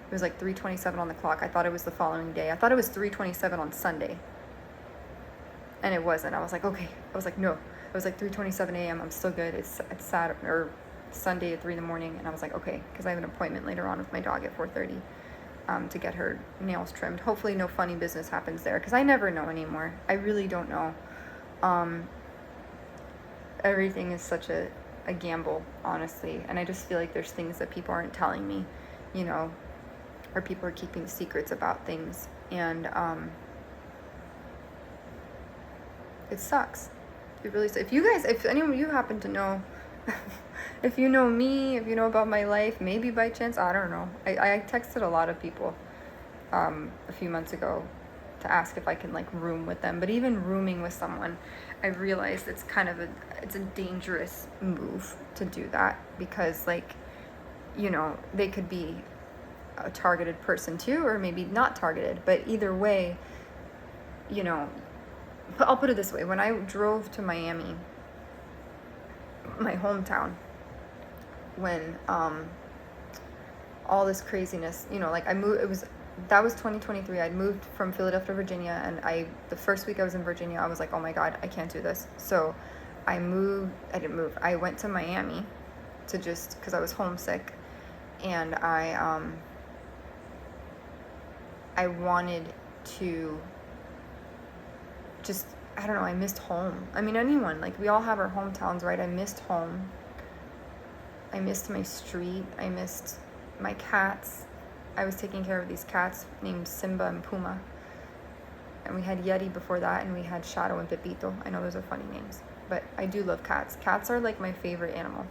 It was like 3:27 on the clock. I thought it was the following day. I thought it was 3:27 on Sunday. And it wasn't. I was like, okay. I was like, no. It was like 3:27 a.m. I'm still good. It's Saturday or Sunday at 3 in the morning. And I was like, okay, because I have an appointment later on with my dog at 4:30 to get her nails trimmed. Hopefully no funny business happens there, because I never know anymore. I really don't know. Everything is such a gamble, honestly. And I just feel like there's things that people aren't telling me, or people are keeping secrets about things. And it sucks. It really sucks. If anyone you happen to know, if you know me, if you know about my life, maybe by chance, I don't know. I texted a lot of people a few months ago to ask if I can like room with them. But even rooming with someone, I realized it's a dangerous move to do that, because like, they could be a targeted person too, or maybe not targeted, but either way, I'll put it this way. When I drove to Miami, my hometown, when all this craziness, like I moved, that was 2023. I'd moved from Philadelphia, Virginia, and the first week I was in Virginia, I was like, oh my God, I can't do this. So I went to Miami because I was homesick, and I wanted to I don't know, I missed home. I mean, anyone, like, we all have our hometowns, right? I missed home. I missed my street. I missed my cats. I was taking care of these cats named Simba and Puma. And we had Yeti before that, and we had Shadow and Pepito. I know those are funny names, but I do love cats. Cats are like my favorite animal.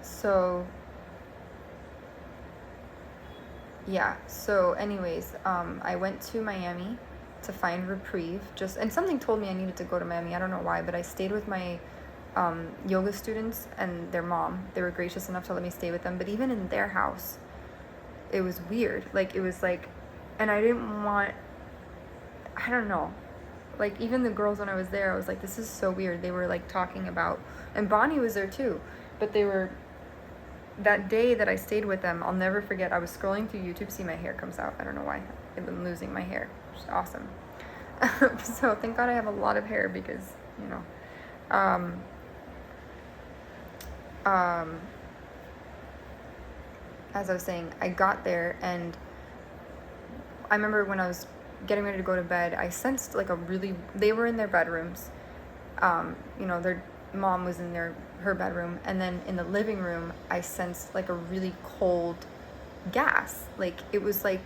So anyways, I went to Miami to find reprieve, and something told me I needed to go to Miami. I don't know why, but I stayed with my yoga students and their mom. They were gracious enough to let me stay with them, but even in their house, it was weird. Like, it was like, and I didn't want, I don't know, like, even the girls, when I was there, I was like, this is so weird. They were like talking about, and Bonnie was there too, but that day that I stayed with them, I'll never forget. I was scrolling through YouTube. See, my hair comes out. I don't know why. I've been losing my hair, which is awesome. So thank God I have a lot of hair, because, as I was saying, I got there, and I remember when I was getting ready to go to bed, I sensed like they were in their bedrooms. Their mom was in her bedroom, and then in the living room, I sensed like a really cold gas. Like, it was like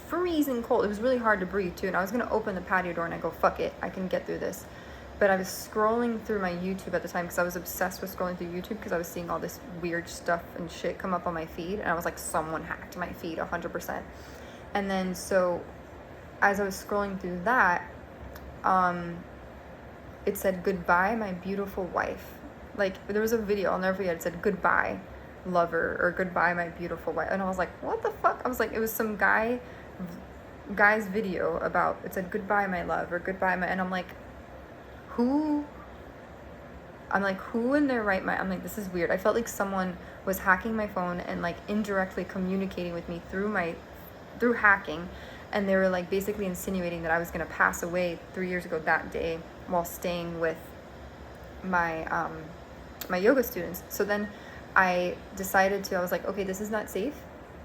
freezing cold. It was really hard to breathe too, and I was gonna open the patio door and I go, fuck it, I can get through this. But I was scrolling through my YouTube at the time, because I was obsessed with scrolling through YouTube, because I was seeing all this weird stuff and shit come up on my feed, and I was like, someone hacked my feed 100%. And then so as I was scrolling through that, it said, goodbye, my beautiful wife. Like, there was a video, I'll never forget, it said, goodbye, lover, or goodbye, my beautiful wife. And I was like, what the fuck? I was like, it was some guy's video about, it said, goodbye, my love, or goodbye, and I'm like, who in their right mind? I'm like, this is weird. I felt like someone was hacking my phone and like indirectly communicating with me through hacking. And they were like basically insinuating that I was going to pass away 3 years ago that day while staying with my my yoga students. So then I decided I was like, okay, this is not safe.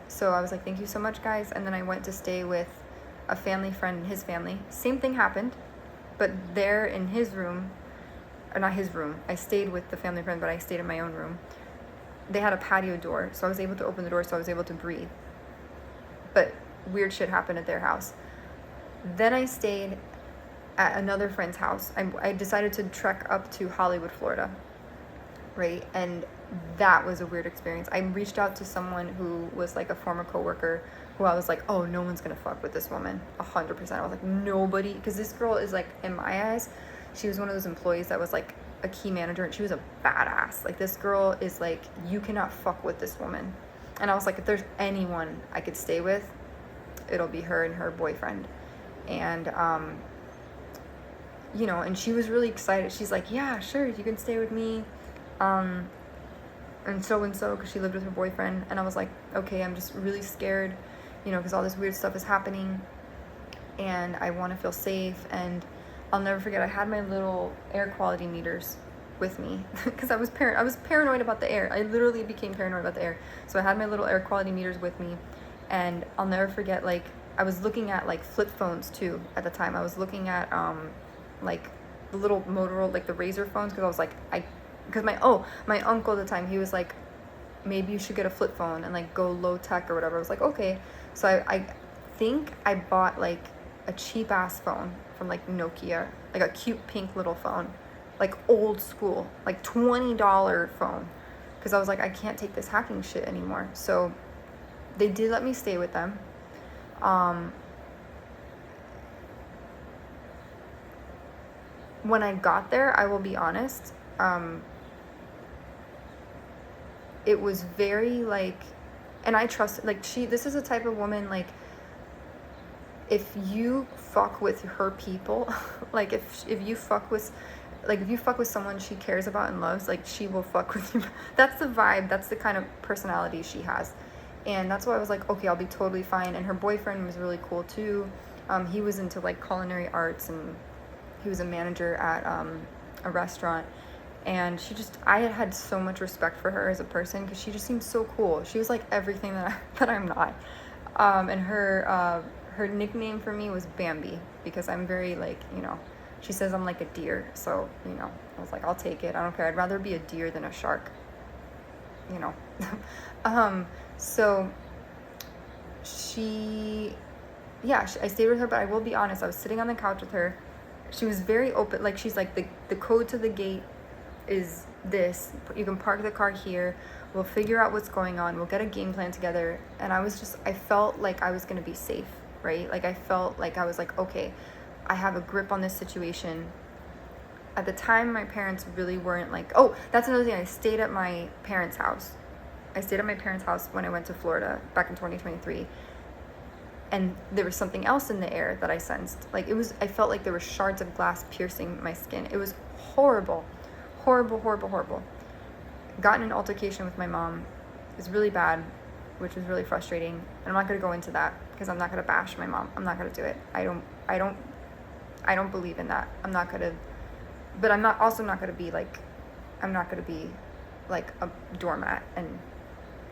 So I was like, thank you so much, guys. And then I went to stay with a family friend and his family. Same thing happened, but there in his room, or not his room, I stayed with the family friend, but I stayed in my own room. They had a patio door, so I was able to open the door, so I was able to breathe. But weird shit happened at their house. Then I stayed at another friend's house. I decided to trek up to Hollywood, Florida, right? And that was a weird experience. I reached out to someone who was like a former coworker, who I was like, oh, no one's gonna fuck with this woman, 100%. I was like, nobody, because this girl is like, in my eyes, she was one of those employees that was like a key manager, and she was a badass. Like, this girl is like, you cannot fuck with this woman. And I was like, if there's anyone I could stay with, it'll be her and her boyfriend. And you know, and she was really excited. She's like, yeah, sure, you can stay with me, and so, because she lived with her boyfriend. And I was like, okay, I'm just really scared, you know, because all this weird stuff is happening, and I want to feel safe. And I'll never forget, I had my little air quality meters with me, because I was paranoid about the air. I literally became paranoid about the air. So I had my little air quality meters with me, and I'll never forget, like, I was looking at, like, flip phones too at the time. I was looking at like the little Motorola, like the Razor phones, because I was like, because my uncle at the time, he was like, maybe you should get a flip phone and like go low tech or whatever. I was like, okay. So I think I bought like a cheap ass phone from like Nokia, like a cute pink little phone, like old school, like $20 phone, because I was like, I can't take this hacking shit anymore. So they did let me stay with them. When I got there, I will be honest, it was very like, and I trust, like, this is a type of woman, like, if you fuck with her people, like, if you fuck with, like, if you fuck with someone she cares about and loves, like, she will fuck with you. That's the vibe, that's the kind of personality she has. And that's why I was like, okay, I'll be totally fine. And her boyfriend was really cool too. He was into like culinary arts, and he was a manager at a restaurant. And I had so much respect for her as a person, because she just seemed so cool. She was like everything that I'm not. And her nickname for me was Bambi, because I'm very, like, you know, she says I'm like a deer. So, you know, I was like, I'll take it. I don't care. I'd rather be a deer than a shark, you know. So I stayed with her, but I will be honest, I was sitting on the couch with her. She was very open. Like, she's like, the code to the gate is this. You can park the car here. We'll figure out what's going on. We'll get a game plan together. And I felt like I was going to be safe, right? Like, I felt like I was like, okay, I have a grip on this situation. At the time, my parents really weren't like, oh, that's another thing. I stayed at my parents' house. When I went to Florida back in 2023. And there was something else in the air that I sensed. Like, I felt like there were shards of glass piercing my skin. It was horrible. Horrible, horrible, horrible. Got in an altercation with my mom. It was really bad, which was really frustrating. And I'm not going to go into that, because I'm not going to bash my mom. I'm not going to do it. I don't believe in that. I'm not going to, but I'm not going to be like a doormat, and,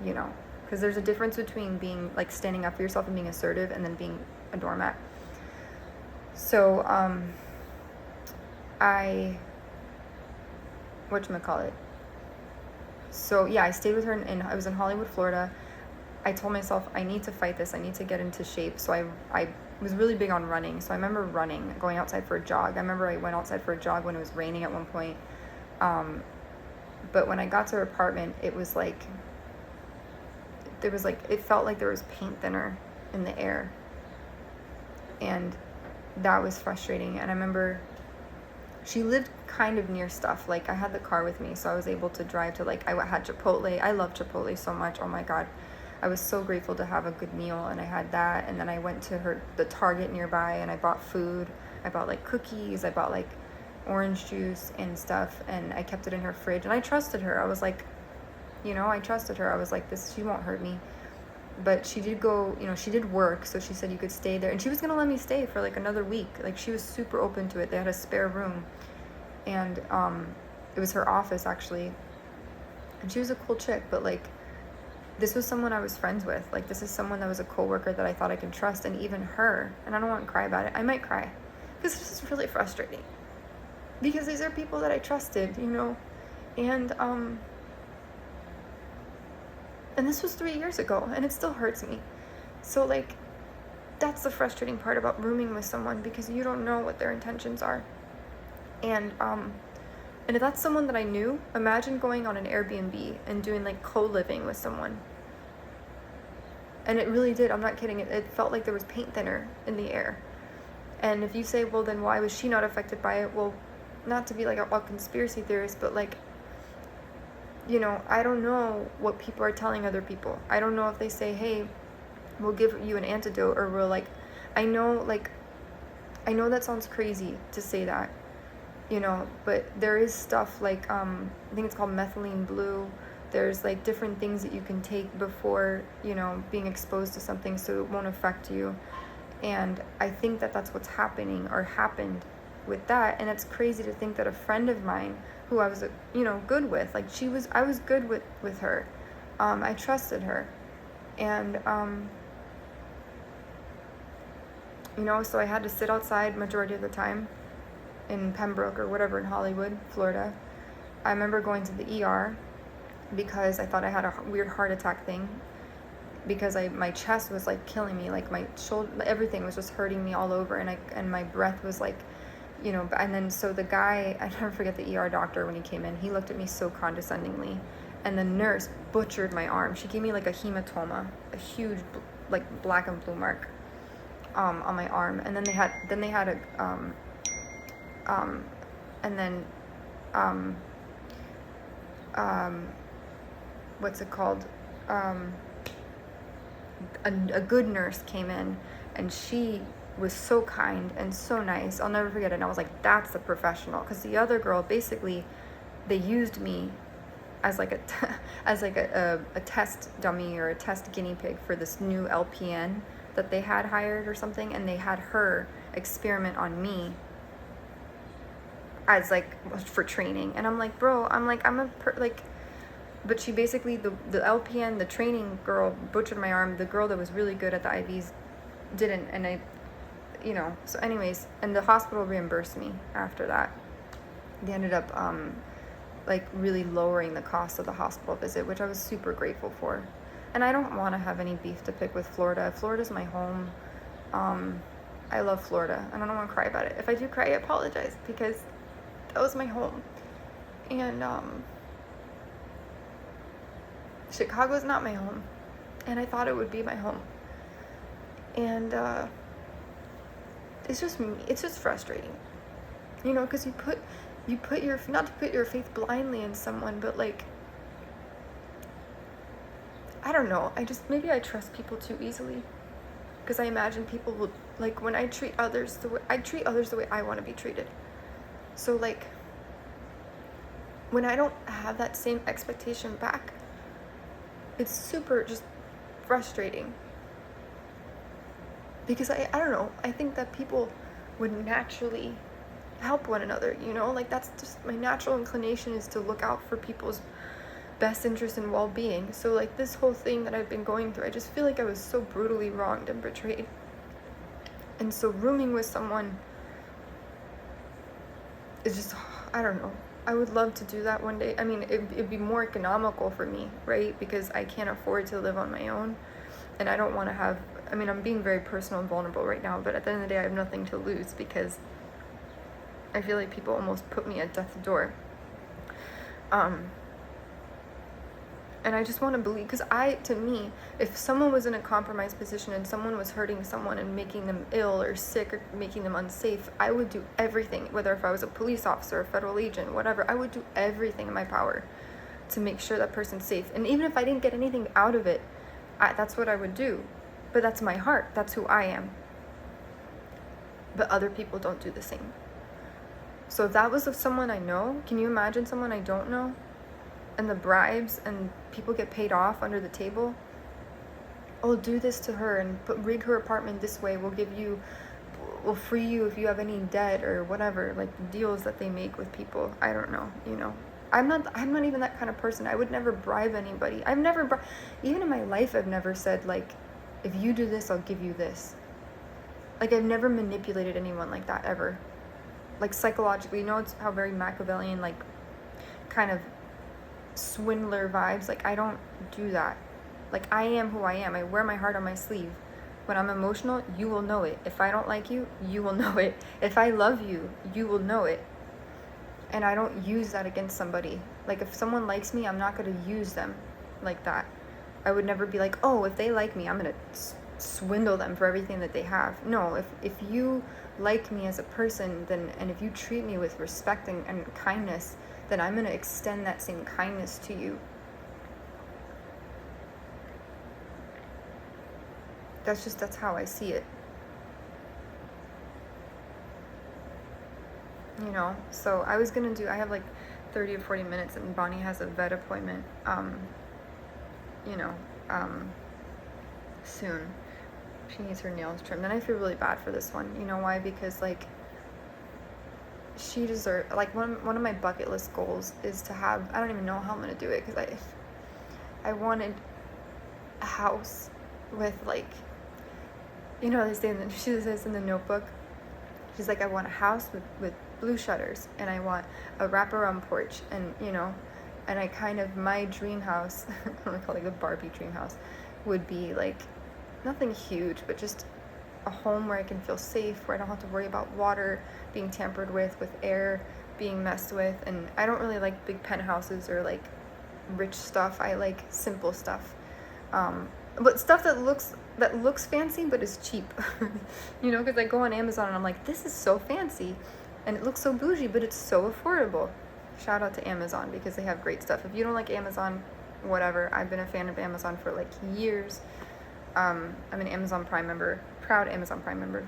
you know, because there's a difference between being like standing up for yourself and being assertive, and then being a doormat. So, So yeah, I stayed with her, and I was in Hollywood, Florida. I told myself, I need to fight this. I need to get into shape. So I was really big on running. So I remember going outside for a jog. I remember I went outside for a jog when it was raining at one point. But when I got to her apartment, it was like, it felt like there was paint thinner in the air. And that was frustrating. And I remember she lived kind of near stuff. Like, I had the car with me, so I was able to drive to, like, I had Chipotle. I love Chipotle so much. Oh my God. I was so grateful to have a good meal, and I had that. And then I went to the Target nearby, and I bought food. I bought like cookies. I bought like orange juice and stuff, and I kept it in her fridge. And I trusted her. I was like, you know, I trusted her. I was like, she won't hurt me. But she did go, you know, she did work, so she said you could stay there. And she was going to let me stay for like another week. Like, she was super open to it. They had a spare room. And it was her office, actually. And she was a cool chick, but like, this was someone I was friends with. Like, this is someone that was a coworker that I thought I could trust. And even her, and I don't want to cry about it. I might cry, because this is really frustrating. Because these are people that I trusted, you know. And this was 3 years ago, and it still hurts me. So, like, that's the frustrating part about rooming with someone, because you don't know what their intentions are. And if that's someone that I knew, imagine going on an Airbnb and doing, like, co-living with someone. And it really did. I'm not kidding. It felt like there was paint thinner in the air. And if you say, well, then why was she not affected by it? Well, not to be like a conspiracy theorist, but like, you know, I don't know what people are telling other people. I don't know if they say, hey, we'll give you an antidote, or we'll like, I know that sounds crazy to say that, you know, but there is stuff like, I think it's called methylene blue. There's like different things that you can take before, you know, being exposed to something so it won't affect you. And I think that that's what's happening or happened with that. And it's crazy to think that a friend of mine who I was, you know, good with, like I was good with her. I trusted her. And, you know, so I had to sit outside majority of the time in Pembroke or whatever in Hollywood, Florida. I remember going to the ER because I thought I had a weird heart attack thing, because my chest was like killing me, like my shoulder, everything was just hurting me all over, and my breath was like, you know. And then so the guy, I never forget the ER doctor when he came in, he looked at me so condescendingly, and the nurse butchered my arm. She gave me like a hematoma, a huge like black and blue mark on my arm. And then they had a and then what's it called, a good nurse came in, and she was so kind and so nice. I'll never forget it. And I was like, that's a professional. Because the other girl, basically, they used me as like a test dummy or a test guinea pig for this new LPN that they had hired or something, and they had her experiment on me as like for training. And I'm like, bro, but she basically, the LPN, the training girl, butchered my arm. The girl that was really good at the IVs didn't. And I, you know, so anyways, and the hospital reimbursed me after that. They ended up like really lowering the cost of the hospital visit, which I was super grateful for. And I don't want to have any beef to pick with Florida. Florida's my home. I love Florida, and I don't want to cry about it. If I do cry, I apologize, because that was my home. And Chicago's not my home, and I thought it would be my home. And it's just frustrating, you know, because you put your, not to put your faith blindly in someone, but like, I don't know, maybe I trust people too easily, because I imagine people will, like, when I treat others the way I want to be treated. So like, when I don't have that same expectation back, it's super just frustrating, because I don't know, I think that people would naturally help one another, you know, like that's just my natural inclination, is to look out for people's best interest and well-being. So like this whole thing that I've been going through, I just feel like I was so brutally wronged and betrayed. And so rooming with someone is just, I don't know, I would love to do that one day. I mean, it'd be more economical for me, right? Because I can't afford to live on my own, and I don't want to have, I mean, I'm being very personal and vulnerable right now, but at the end of the day, I have nothing to lose, because I feel like people almost put me at death's door. And I just want to believe, because to me, if someone was in a compromised position and someone was hurting someone and making them ill or sick or making them unsafe, I would do everything, whether if I was a police officer, a federal agent, whatever, I would do everything in my power to make sure that person's safe. And even if I didn't get anything out of it, that's what I would do. But that's my heart. That's who I am. But other people don't do the same. So if that was of someone I know, can you imagine someone I don't know? And the bribes, and people get paid off under the table. Oh, do this to her and rig her apartment this way. We'll free you if you have any debt or whatever. Like the deals that they make with people. I don't know, you know. I'm not even that kind of person. I would never bribe anybody. Even in my life, I've never said like, if you do this, I'll give you this. Like I've never manipulated anyone like that ever. Like psychologically, you know, it's how very Machiavellian, like kind of swindler vibes. Like I don't do that. Like I am who I am. I wear my heart on my sleeve. When I'm emotional, you will know it. If I don't like you, you will know it. If I love you, you will know it. And I don't use that against somebody. Like if someone likes me, I'm not going to use them like that. I would never be like, oh, if they like me, I'm going to swindle them for everything that they have. No, if you like me as a person, then, and if you treat me with respect and kindness, then I'm going to extend that same kindness to you. That's how I see it. You know, so I have like 30 or 40 minutes, and Bonnie has a vet appointment, soon. She needs her nails trimmed, and I feel really bad for this one. You know why? Because, like, she deserves, like, one of my bucket list goals is to have, I don't even know how I'm gonna do it, because I wanted a house with, like, you know, she says in the Notebook, she's like, I want a house with blue shutters, and I want a wraparound porch, and, you know, and I kind of, my dream house, I don't want to call it like a Barbie dream house, would be like, nothing huge, but just a home where I can feel safe, where I don't have to worry about water being tampered with air being messed with, and I don't really like big penthouses or like rich stuff. I like simple stuff, but stuff that looks fancy but is cheap. You know, because I go on Amazon and I'm like, this is so fancy, and it looks so bougie, but it's so affordable. Shout out to Amazon, because they have great stuff. If you don't like Amazon, whatever. I've been a fan of Amazon for like years. I'm an Amazon Prime member, proud Amazon Prime member.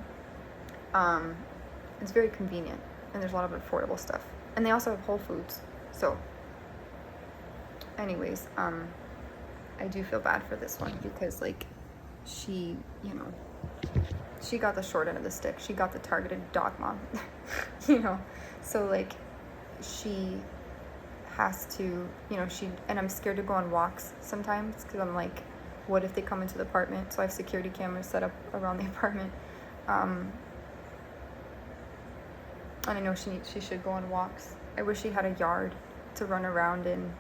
It's very convenient, and there's a lot of affordable stuff. And they also have Whole Foods. So, anyways, I do feel bad for this one, because, like, she, you know, she got the short end of the stick. She got the targeted dog mom, you know. So, like, she has to, you know, and I'm scared to go on walks sometimes, because I'm like, what if they come into the apartment? So I have security cameras set up around the apartment. And I know she should go on walks. I wish she had a yard to run around in,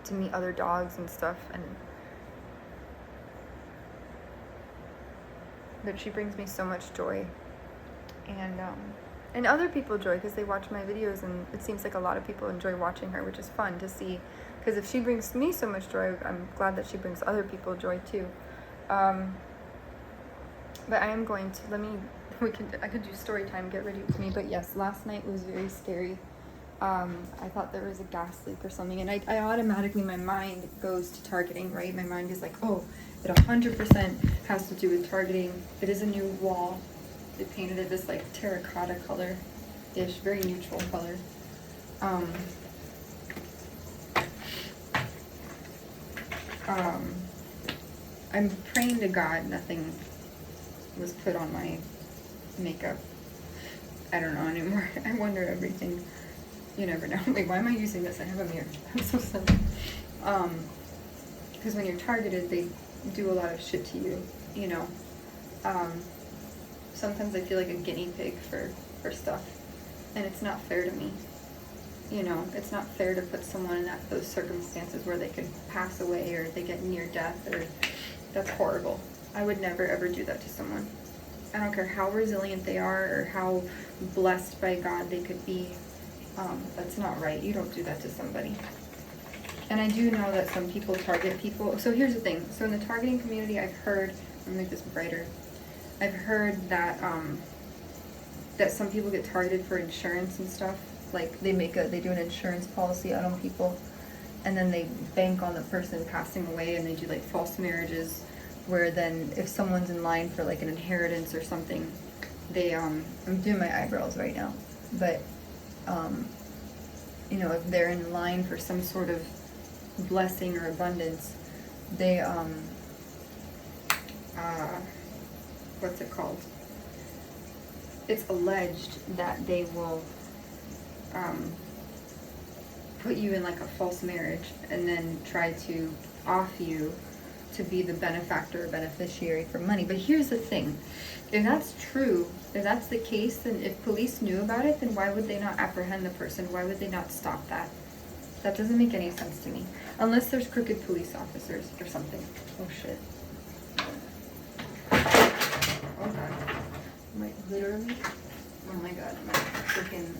to meet other dogs and stuff. But she brings me so much joy, and other people joy, because they watch my videos, and it seems like a lot of people enjoy watching her, which is fun to see. Because if she brings me so much joy, I'm glad that she brings other people joy too. But I am going to, I could do story time, get ready with me. But yes, last night was very scary. I thought there was a gas leak or something, and I automatically, my mind goes to targeting, right? My mind is like, oh, it 100% has to do with targeting. It is a new wall. They painted it this like terracotta color-ish, very neutral color. I'm praying to God nothing was put on my makeup. I don't know anymore. I wonder everything. You never know. Wait, why am I using this? I have a mirror. I'm so silly. Because when you're targeted, they do a lot of shit to you, you know. Sometimes I feel like a guinea pig for stuff, and it's not fair to me. You know, it's not fair to put someone in those circumstances where they could pass away, or they get near death, or that's horrible. I would never ever do that to someone. I don't care how resilient they are or how blessed by God they could be. That's not right. You don't do that to somebody. And I do know that some people target people. So here's the thing. So in the targeting community, I've heard, I'm gonna make this brighter. I've heard that that some people get targeted for insurance and stuff. Like they do an insurance policy out on people, and then they bank on the person passing away, and they do like false marriages, where then if someone's in line for like an inheritance or something, they I'm doing my eyebrows right now, but you know, if they're in line for some sort of blessing or abundance, they what's it called? It's alleged that they will put you in like a false marriage and then try to off you to be the benefactor or beneficiary for money. But here's the thing. If that's true, if that's the case, then if police knew about it, then why would they not apprehend the person? Why would they not stop that? That doesn't make any sense to me. Unless there's crooked police officers or something. Oh shit. Oh god. Like literally, oh my god, my freaking,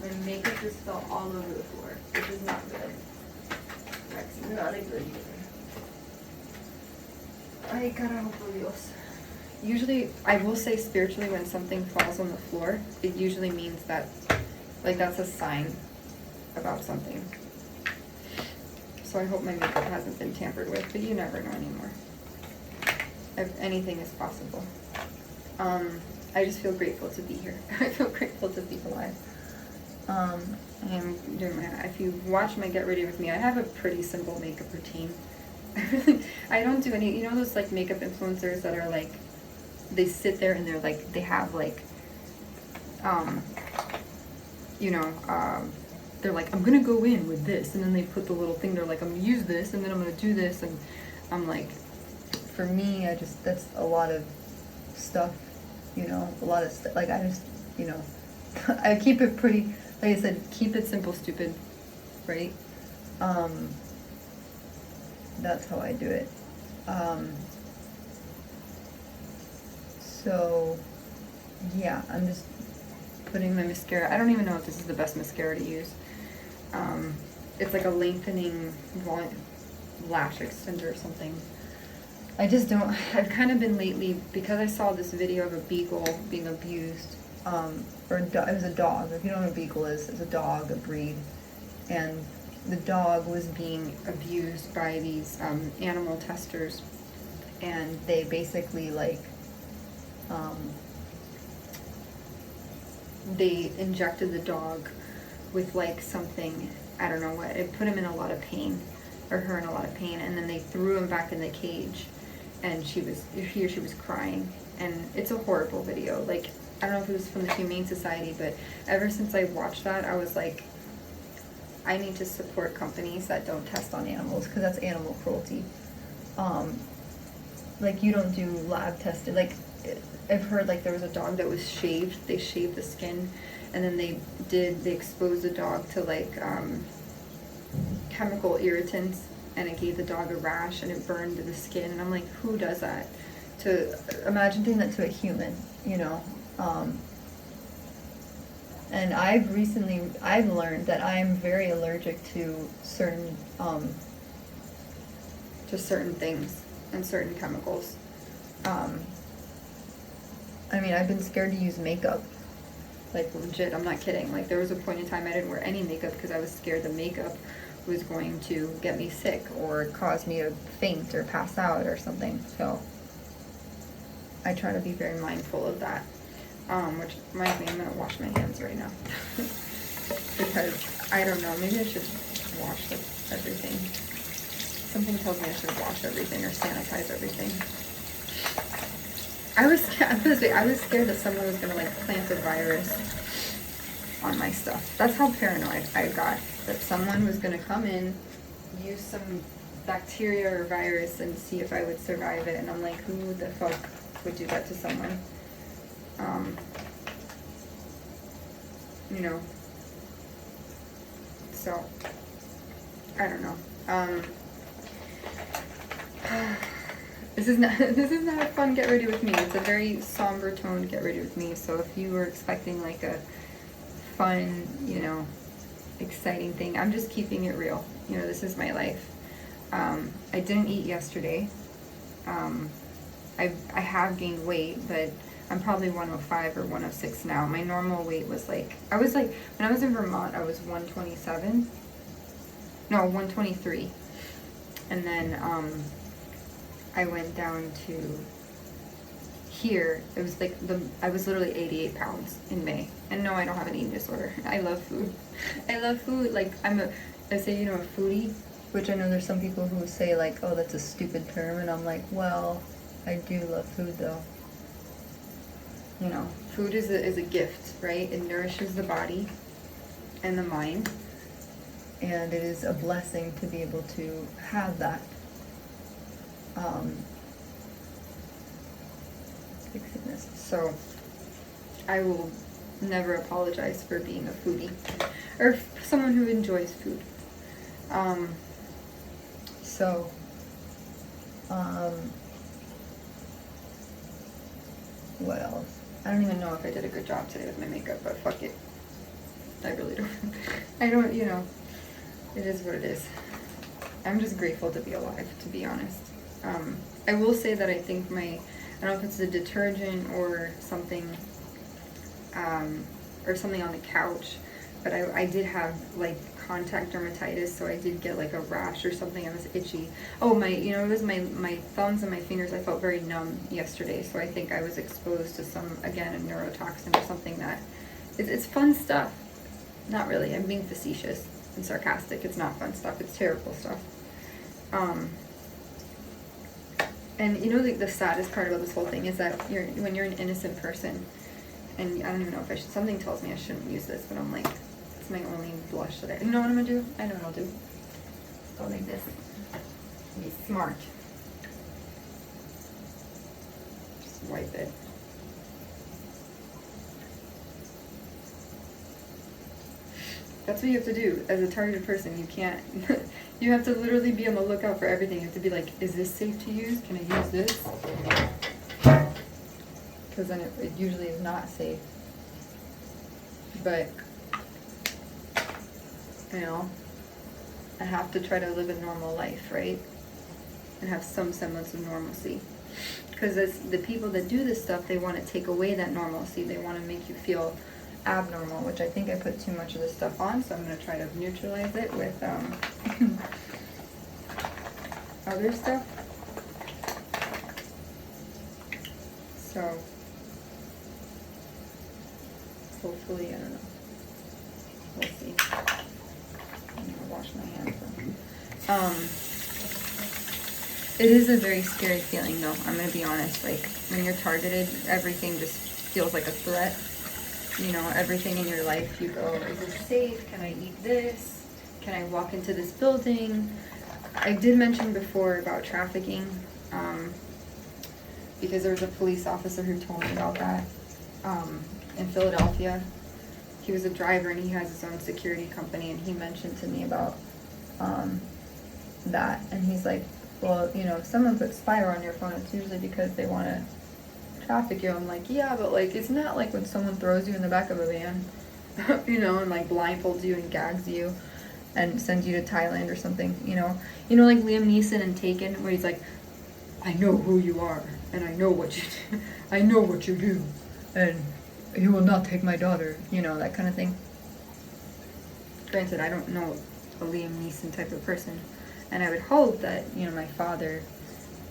my makeup just fell all over the floor, which is not good. That's not a good either. Ay, carajo por Dios. Usually, I will say spiritually, when something falls on the floor, it usually means that, like, that's a sign about something. So I hope my makeup hasn't been tampered with, but you never know anymore. Anything is possible. I just feel grateful to be here. I feel grateful to be alive. I'm doing if you watch my Get Ready With Me, I have a pretty simple makeup routine. I don't do any, you know those like makeup influencers that are like, they sit there and they're like, they have like, they're like, I'm gonna go in with this, and then they put the little thing, they're like, I'm gonna use this, and then I'm gonna do this, and I'm like, for me, that's a lot of stuff, a lot of stuff, like, I just, I keep it pretty, like I said, keep it simple, stupid, right? That's how I do it. So, yeah, I'm just putting my mascara. I don't even know if this is the best mascara to use. It's like a lengthening lash extender or something. I just don't, I've kind of been lately, because I saw this video of a beagle being abused, or it was a dog. If you don't know what a beagle is, it's a dog, a breed, and the dog was being abused by these animal testers, and they basically like, they injected the dog with like something, I don't know what, it put him in a lot of pain, or her in a lot of pain, and then they threw him back in the cage, and he or she was crying, and it's a horrible video. Like, I don't know if it was from the Humane Society, but ever since I watched that, I was like, I need to support companies that don't test on animals, because that's animal cruelty. Like, you don't do lab testing. Like, I've heard, like, there was a dog that was shaved. They shaved the skin, and then they exposed the dog to, like, chemical irritants, and it gave the dog a rash, and it burned the skin. And I'm like, who does that? To imagine doing that to a human, and I've learned that I'm very allergic to certain things and certain chemicals. I mean, I've been scared to use makeup. Like, legit, I'm not kidding. Like, there was a point in time I didn't wear any makeup because I was scared the makeup was going to get me sick or cause me to faint or pass out or something. So I try to be very mindful of that. Which reminds me, I'm gonna wash my hands right now. Because, I don't know, maybe I should wash everything. Something tells me I should wash everything or sanitize everything. I was scared that someone was gonna like plant a virus on my stuff. That's how paranoid I got. That someone was gonna come in, use some bacteria or virus and see if I would survive it. And I'm like, who the fuck would do that to someone? So, I don't know. This is not a fun Get Ready With Me. It's a very somber tone Get Ready With Me. So if you were expecting like a fun, exciting thing, I'm just keeping it real. This is my life. I didn't eat yesterday. I have gained weight, but I'm probably 105 or 106 now. My normal weight was when I was in Vermont, I was 127. No, 123. And then I went down to here. It was like I was literally 88 pounds in May. And no, I don't have an eating disorder. I love food. I love food. Like, I say, a foodie, which I know there's some people who say like, oh, that's a stupid term. And I'm like, well, I do love food though. Food is a gift, right? It nourishes the body and the mind. And it is a blessing to be able to have that. So I will never apologize for being a foodie or someone who enjoys food. What else? I don't even know if I did a good job today with my makeup, but fuck it. I really don't. It is what it is. I'm just grateful to be alive, to be honest. I will say that I think I don't know if it's a detergent or something on the couch, but I did have like contact dermatitis, so I did get like a rash or something. I was itchy. Oh, it was my thumbs and my fingers. I felt very numb yesterday, so I think I was exposed to some, again, a neurotoxin or something that, it's fun stuff. Not really, I'm being facetious and sarcastic. It's not fun stuff, it's terrible stuff. And the saddest part about this whole thing is that when you're an innocent person, and I don't even know if something tells me I shouldn't use this, but I'm like, it's my only blush that you know what I'm gonna do? I know what I'll do. Go like this. Be smart. Just wipe it. That's what you have to do as a targeted person. You can't, you have to literally be on the lookout for everything. You have to be like, is this safe to use? Can I use this? Because then it usually is not safe. But, I have to try to live a normal life, right? And have some semblance of normalcy. Because the people that do this stuff, they want to take away that normalcy. They want to make you feel abnormal, which I think I put too much of this stuff on, so I'm going to try to neutralize it with other stuff. So, hopefully, I don't know. We'll see. I'm going to wash my hands. It is a very scary feeling, though. I'm going to be honest. Like, when you're targeted, everything just feels like a threat. Everything in your life, you go, is this safe? Can I eat this? Can I walk into this building? I did mention before about trafficking, because there was a police officer who told me about that in Philadelphia. He was a driver and he has his own security company, and he mentioned to me about that. And he's like, well, if someone puts spyware on your phone, it's usually because they want to traffic you. I'm like, yeah, but like, it's not like when someone throws you in the back of a van, and like blindfolds you and gags you and sends you to Thailand or something, like Liam Neeson in Taken, where he's like, I know who you are, and I know what you do, I know what you do, and you will not take my daughter, that kind of thing. Granted, I don't know a Liam Neeson type of person, and I would hope that, my father,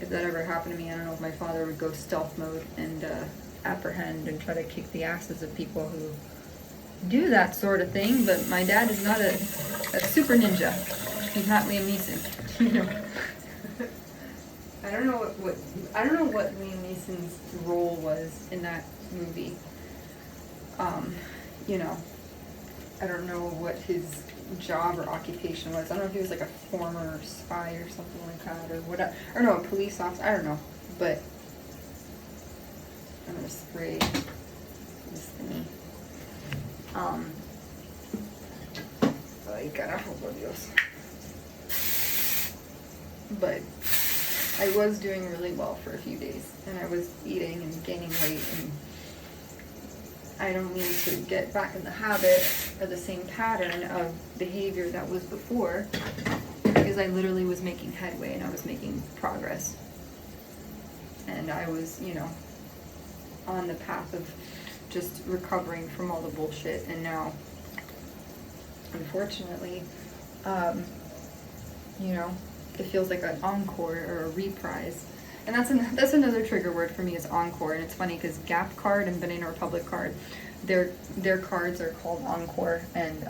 if that ever happened to me, I don't know if my father would go stealth mode and apprehend and try to kick the asses of people who do that sort of thing. But my dad is not a super ninja. He's not Liam Neeson. I don't know what Liam Neeson's role was in that movie. I don't know what his job or occupation was. I don't know if he was like a former spy or something like that, or what, or no, a police officer. I don't know, but I'm gonna spray this thingy. Ay, carajo, por Dios. But I was doing really well for a few days, and I was eating and gaining weight, and I don't need to get back in the habit or the same pattern of behavior that was before, because I literally was making headway and I was making progress. And I was, on the path of just recovering from all the bullshit. And now, unfortunately, it feels like an encore or a reprise. And that's another trigger word for me, is encore. And it's funny because Gap card and Banana Republic card, their cards are called encore, and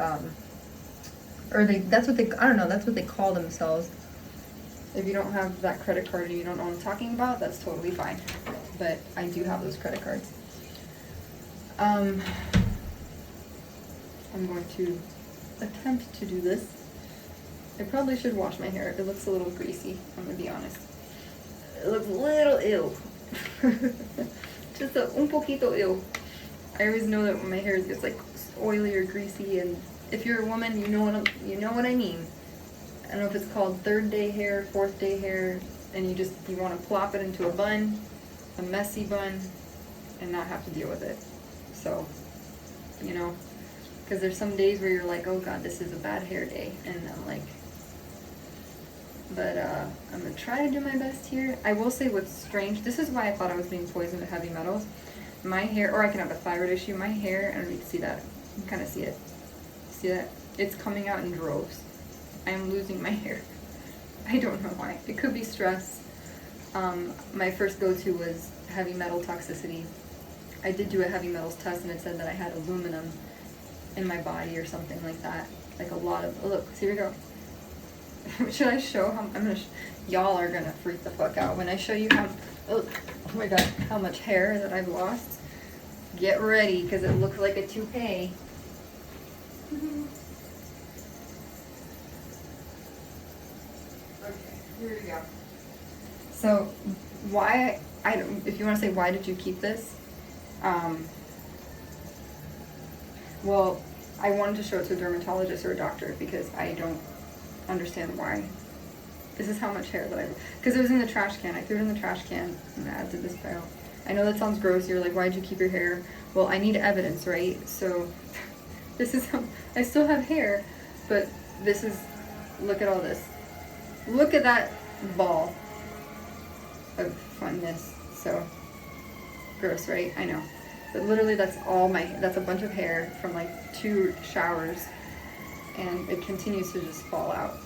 that's what they call themselves. If you don't have that credit card and you don't know what I'm talking about, that's totally fine. But I do have those credit cards. I'm going to attempt to do this. I probably should wash my hair. It looks a little greasy, I'm gonna be honest. It looks a little ill. Just un poquito ill. I always know that when my hair gets like oily or greasy, and if you're a woman, you know what I mean. I don't know if it's called third day hair, fourth day hair, and you want to plop it into a bun, a messy bun, and not have to deal with it. So, because there's some days where you're like, oh God, this is a bad hair day, and I'm like, But I'm gonna try to do my best here. I will say what's strange, this is why I thought I was being poisoned to heavy metals. My hair, or I can have a thyroid issue, my hair, I don't know if you can see that. You can kind of see it. See that? It's coming out in droves. I am losing my hair. I don't know why. It could be stress. My first go-to was heavy metal toxicity. I did do a heavy metals test and it said that I had aluminum in my body or something like that. Like a lot of, oh look, here we go. Should I show how, y'all are gonna freak the fuck out when I show you how, oh my god, how much hair that I've lost. Get ready, because it looks like a toupee. Okay, here we go. So, why, I don't, if you want to say why did you keep this? Well, I wanted to show it to a dermatologist or a doctor because I don't understand why. This is how much hair that I, because it was in the trash can. I threw it in the trash can and added this pile. I know that sounds gross. You're like, why'd you keep your hair? Well, I need evidence, right? So this is how, I still have hair, but this is, look at all this. Look at that ball of funness. So gross, right? I know. But literally that's all my, that's a bunch of hair from like 2 showers, and it continues to just fall out.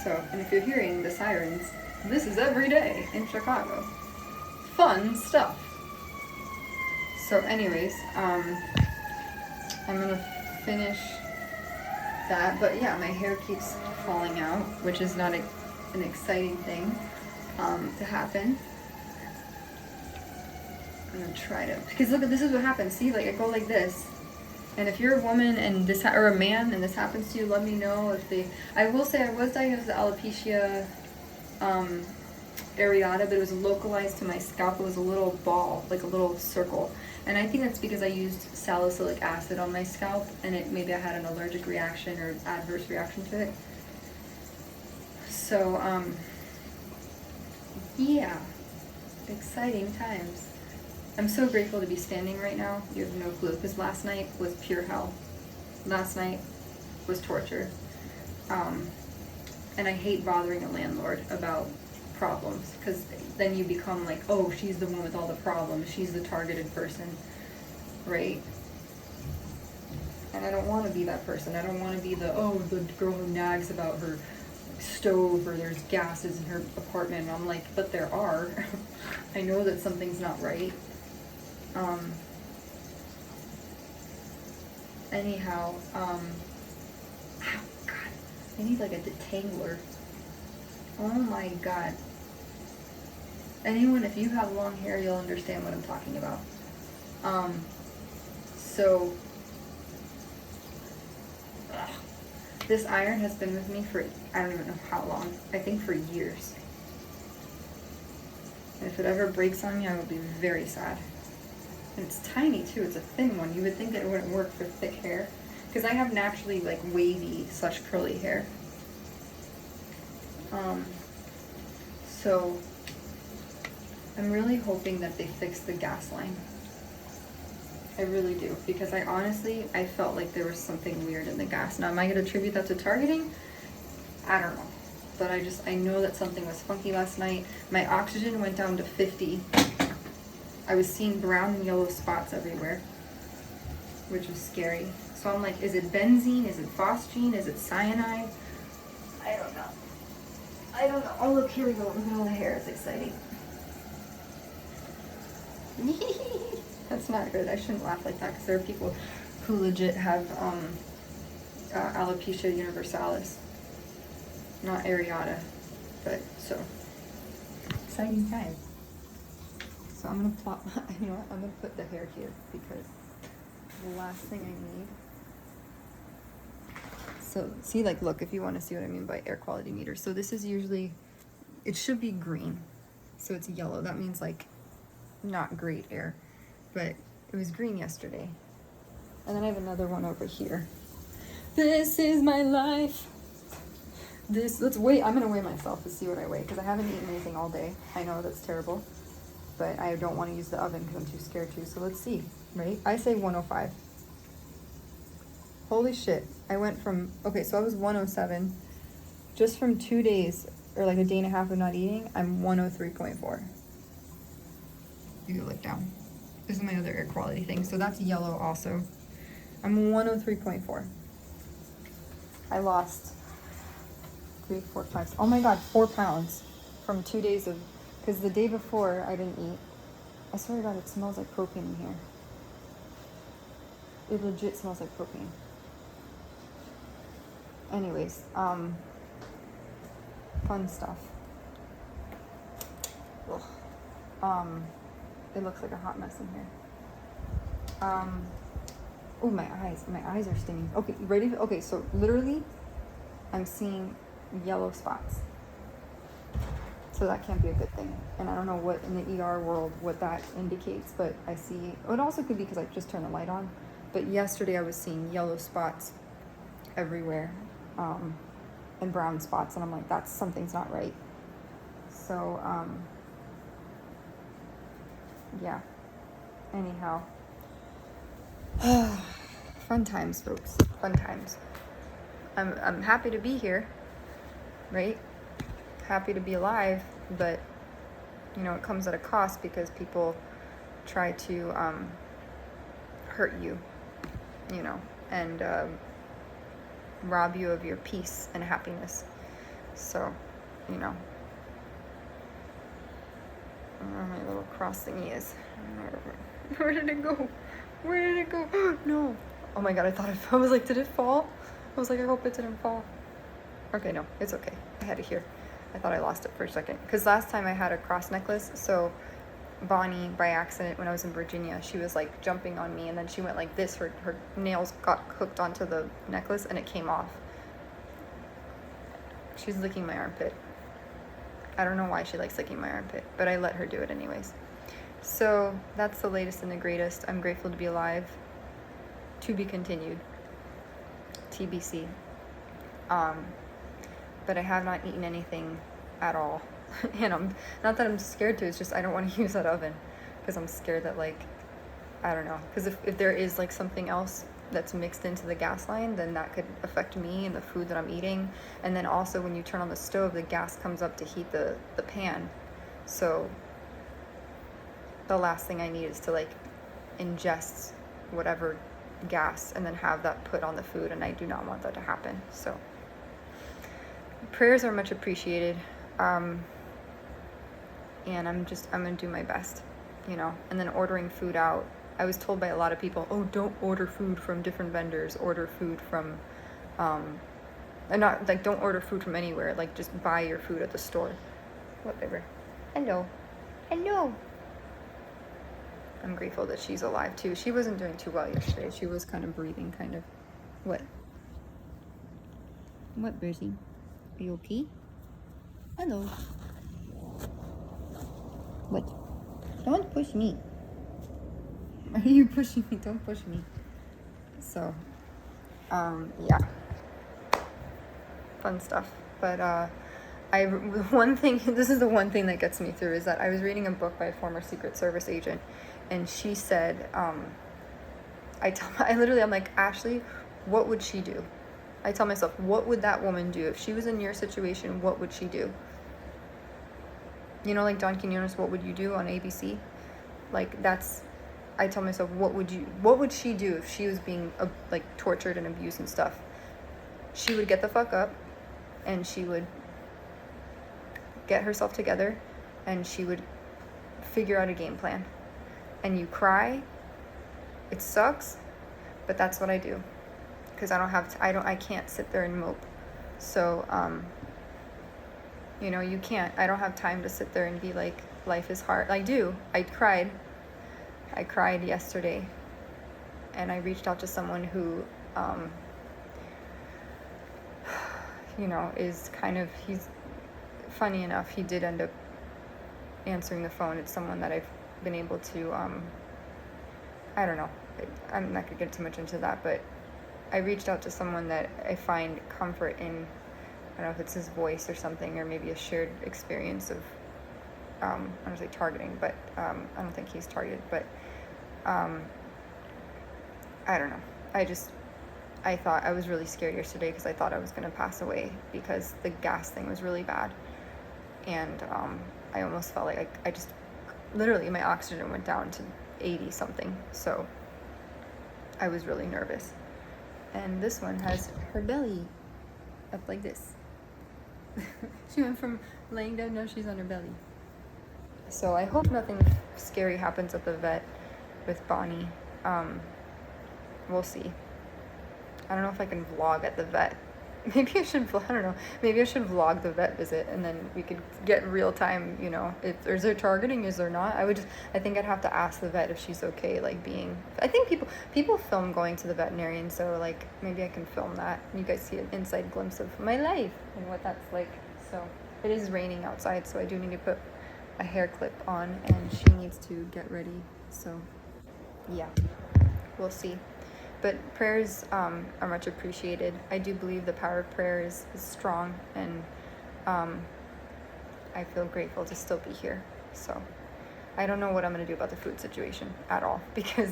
So, and if you're hearing the sirens, this is every day in Chicago. Fun stuff. So anyways, I'm gonna finish that, but yeah, my hair keeps falling out, which is not an exciting thing to happen. I'm gonna try to, because look, this is what happens. See, like I go like this, and if you're a woman and this, or a man and this happens to you, let me know if they. I will say I was diagnosed with alopecia areata, but it was localized to my scalp. It was a little ball, like a little circle, and I think that's because I used salicylic acid on my scalp, and it maybe I had an allergic reaction or adverse reaction to it. So yeah, exciting times. I'm so grateful to be standing right now. You have no clue, because last night was pure hell. Last night was torture. And I hate bothering a landlord about problems, because then you become like, oh, she's the one with all the problems. She's the targeted person, right? And I don't want to be that person. I don't want to be the girl who nags about her stove or there's gases in her apartment. And I'm like, but there are. I know that something's not right. Anyhow, oh god, I need like a detangler. Oh my god. Anyone, if you have long hair, you'll understand what I'm talking about. So, this iron has been with me for, I don't even know how long. I think for years. And if it ever breaks on me, I will be very sad. And it's tiny too, it's a thin one. You would think that it wouldn't work for thick hair, because I have naturally like wavy / curly hair. So I'm really hoping that they fix the gas line. I really do, because I felt like there was something weird in the gas. Now, am I going to attribute that to targeting? I don't know. But I know that something was funky last night. My oxygen went down to 50. I was seeing brown and yellow spots everywhere, which was scary. So I'm like, is it benzene? Is it phosgene? Is it cyanide? I don't know. I don't know. Oh, look, here we go. Look at all the hair. It's exciting. That's not good. I shouldn't laugh like that, because there are people who legit have alopecia universalis. Not areata, but so. Exciting times. So I'm gonna plop, you know what, I'm gonna put the hair here, because the last thing I need. So see, like, look, if you want to see what I mean by air quality meter. So this is usually, it should be green. So it's yellow. That means like not great air, but it was green yesterday. And then I have another one over here. This is my life. Let's weigh, I'm gonna weigh myself to see what I weigh, because I haven't eaten anything all day. I know that's terrible, but I don't want to use the oven because I'm too scared to. So let's see, right? I say 105. Holy shit. I went from, okay, so I was 107. Just from 2 days, or like a day and a half of not eating, I'm 103.4. You can look down. This is my other air quality thing. So that's yellow also. I'm 103.4. I lost 3, 4, 5. Oh my god, 4 pounds from 2 days of, because the day before I didn't eat. I swear to god, it smells like propane in here. It legit smells like propane. Anyways, fun stuff. Ugh. It looks like a hot mess in here. Oh, my eyes are stinging. Okay, you ready? Okay, so literally, I'm seeing yellow spots. So that can't be a good thing. And I don't know what in the ER world, what that indicates, but I see, it also could be because I just turned the light on. But yesterday I was seeing yellow spots everywhere, and brown spots, and I'm like, that's, something's not right. So, yeah. Anyhow. Fun times, folks. Fun times. I'm happy to be here, right? Happy to be alive, but you know, it comes at a cost because people try to hurt you, you know, and rob you of your peace and happiness. So, you know, I don't know where my little cross thingy is. Where did it go? Where did it go? No. Oh my god, I was like, did it fall? I was like, I hope it didn't fall. Okay, no, it's okay. I had it here. I thought I lost it for a second. Because last time I had a cross necklace, so Bonnie, by accident, when I was in Virginia, she was like jumping on me, and then she went like this. Her nails got hooked onto the necklace, and it came off. She's licking my armpit. I don't know why she likes licking my armpit, but I let her do it anyways. So that's the latest and the greatest. I'm grateful to be alive. To be continued. TBC. But I have not eaten anything at all. And I'm not that I'm scared to, it's just I don't want to use that oven because I'm scared that, like, I don't know, because if there is like something else that's mixed into the gas line, then that could affect me and the food that I'm eating. And then also when you turn on the stove, the gas comes up to heat the pan. So the last thing I need is to like ingest whatever gas and then have that put on the food, and I do not want that to happen. So prayers are much appreciated, and I'm gonna do my best, you know. And then ordering food out, I was told by a lot of people, oh, don't order food from different vendors, order food from and not like, don't order food from anywhere, like just buy your food at the store. Whatever. Hello. I'm grateful that she's alive too. She wasn't doing too well yesterday. She was kind of breathing, kind of. What, Bertie? Are you okay? Hello. What? Don't push me. Are you pushing me? Don't push me. So, yeah. Fun stuff. But, one thing, this is the one thing that gets me through, is that I was reading a book by a former Secret Service agent, and she said, I'm like, Ashley, what would she do? I tell myself, what would that woman do? If she was in your situation, what would she do? You know, like Don Quinones, what would you do on ABC? Like, I tell myself, what would she do if she was being like tortured and abused and stuff? She would get the fuck up, and she would get herself together, and she would figure out a game plan. And you cry, it sucks, but that's what I do, because I can't sit there and mope. So, you know, I don't have time to sit there and be like, life is hard. I cried yesterday, and I reached out to someone who, you know, is kind of, he's funny enough, he did end up answering the phone. It's someone that I've been able to, I don't know, I'm not gonna get too much into that, but I reached out to someone that I find comfort in. I don't know if it's his voice or something, or maybe a shared experience of, I don't want to say targeting, but I don't think he's targeted, but I don't know. I was really scared yesterday because I thought I was going to pass away because the gas thing was really bad. And I almost felt like I just, literally my oxygen went down to 80 something. So I was really nervous. And this one has her belly up like this. She went from laying down, now she's on her belly. So I hope nothing scary happens at the vet with Bonnie. We'll see. I don't know if I can vlog at the vet. Maybe I should, I don't know. Maybe I should vlog the vet visit and then we could get real time, you know, if there's there targeting, is there not? I think I'd have to ask the vet if she's okay, like being, I think people film going to the veterinarian, so like maybe I can film that. You guys see an inside glimpse of my life and what that's like. So it is raining outside, so I do need to put a hair clip on and she needs to get ready. So yeah, we'll see. But prayers are much appreciated. I do believe the power of prayer is strong, and I feel grateful to still be here. So I don't know what I'm going to do about the food situation at all, because,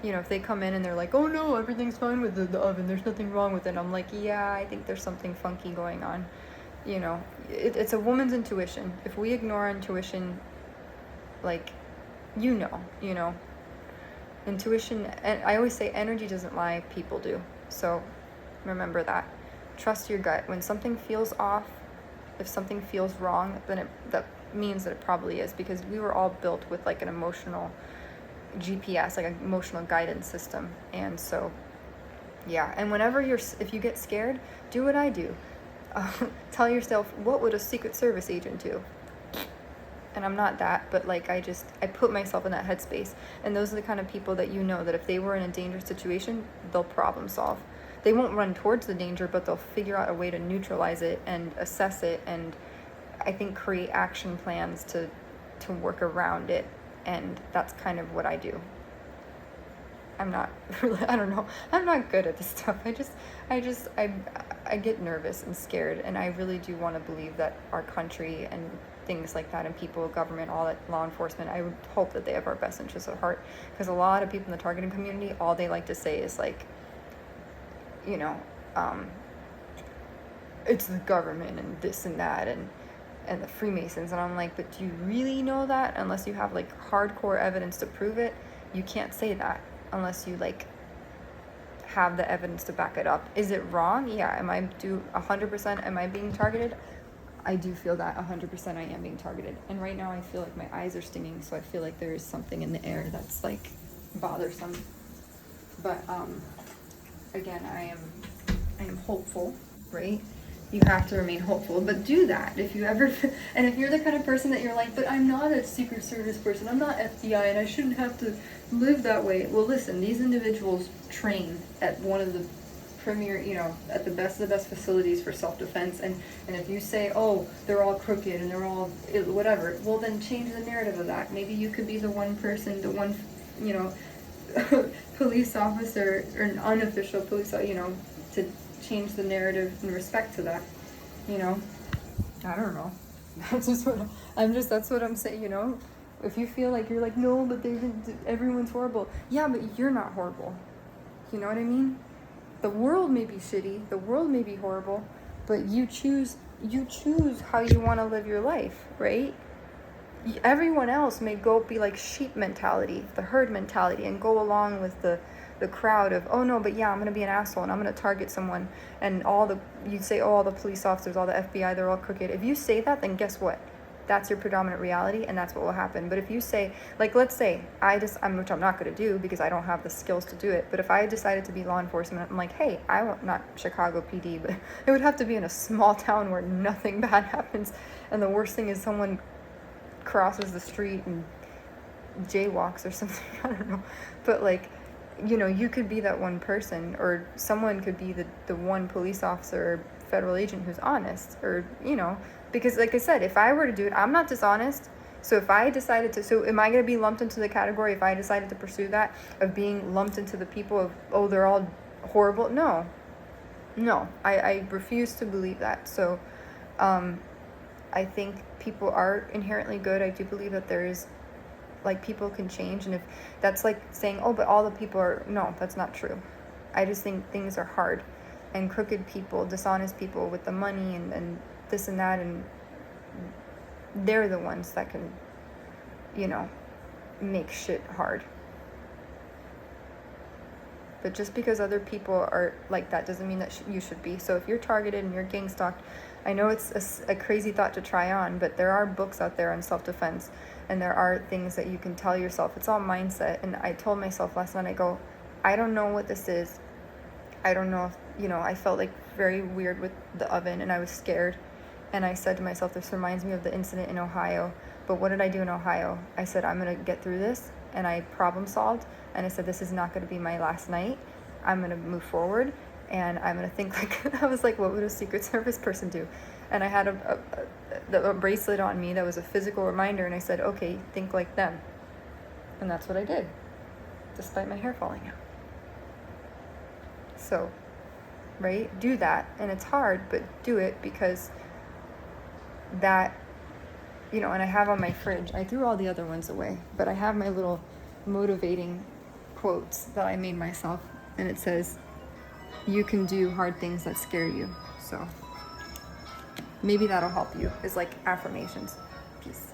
you know, if they come in and they're like, oh no, everything's fine with the oven, there's nothing wrong with it, I'm like, yeah, I think there's something funky going on. You know, it's a woman's intuition. If we ignore our intuition, like, you know, intuition, and I always say energy doesn't lie, people do. So remember that. Trust your gut. When something feels off, if something feels wrong, then that means that it probably is, because we were all built with like an emotional GPS, like an emotional guidance system. And so yeah, and whenever if you get scared, do what I do. Tell yourself, what would a Secret Service agent do? And I'm not that, but like I put myself in that headspace. And those are the kind of people that, you know, that if they were in a dangerous situation, they'll problem solve. They won't run towards the danger, but they'll figure out a way to neutralize it and assess it, and I think create action plans to work around it. And that's kind of what I do. I'm not really, I don't know, I'm not good at this stuff. I get nervous and scared, and I really do want to believe that our country and things like that, and people, government, all that, law enforcement, I would hope that they have our best interests at heart, because a lot of people in the targeting community, all they like to say is like, you know, it's the government and this and that and the Freemasons, and I'm like, but do you really know that? Unless you have like hardcore evidence to prove it, you can't say that unless you like have the evidence to back it up. Is it wrong? Yeah. Am I 100%? Am I being targeted? I do feel that 100% I am being targeted. And right now I feel like my eyes are stinging, so I feel like there is something in the air that's like bothersome. But again, I am hopeful, right? You have to remain hopeful, but do that if you ever, and if you're the kind of person that you're like, but I'm not a Secret Service person, I'm not FBI, and I shouldn't have to live that way. Well, listen, these individuals train at one of the premier, you know, at the best of the best facilities for self-defense, and if you say, oh, they're all crooked and they're all whatever, well then change the narrative of that. Maybe you could be the one person, the one, you know, police officer, or an unofficial police, you know, to change the narrative in respect to that, you know. I don't know. That's just what that's what I'm saying, you know. If you feel like you're like, no, but everyone's horrible. Yeah, but you're not horrible. You know what I mean? The world may be shitty, the world may be horrible, but you choose how you want to live your life, right? Everyone else may go be like sheep mentality, the herd mentality, and go along with the crowd of, oh no, but yeah, I'm going to be an asshole and I'm going to target someone, and you'd say, oh, all the police officers, all the FBI, they're all crooked. If you say that, then guess what? That's your predominant reality, and that's what will happen. But if you say, like, let's say, which I'm not going to do because I don't have the skills to do it, but if I decided to be law enforcement, I'm like, hey, I want, not Chicago PD, but it would have to be in a small town where nothing bad happens, and the worst thing is someone crosses the street and jaywalks or something. I don't know, but like, you know, you could be that one person, or someone could be the one police officer or federal agent who's honest, or, you know, because like I said, if I were to do it, I'm not dishonest. So if I decided to, so am I going to be lumped into the category, if I decided to pursue that, of being lumped into the people of, oh, they're all horrible? No, I refuse to believe that. So I think people are inherently good. I do believe that there is, like, people can change, and if that's like saying, oh, but all the people are, no, that's not true. I just think things are hard, and crooked people, dishonest people with the money and this and that, and they're the ones that can, you know, make shit hard. But just because other people are like that doesn't mean that you should be. So if you're targeted and you're gang stalked, I know it's a crazy thought to try on, but there are books out there on self-defense, and there are things that you can tell yourself. It's all mindset. And I told myself last night, I go, I don't know what this is. I don't know if, you know, I felt like very weird with the oven, and I was scared. And I said to myself, this reminds me of the incident in Ohio. But what did I do in Ohio? I said, I'm going to get through this. And I problem solved. And I said, this is not going to be my last night. I'm going to move forward. And I'm going to think like, I was like, what would a Secret Service person do? And I had a bracelet on me that was a physical reminder. And I said, okay, think like them. And that's what I did, despite my hair falling out. So, right? Do that. And it's hard, but do it, because that, you know, and I have on my fridge, I threw all the other ones away, but I have my little motivating quotes that I made myself, and it says, you can do hard things that scare you. So maybe that'll help you, is like affirmations. Peace.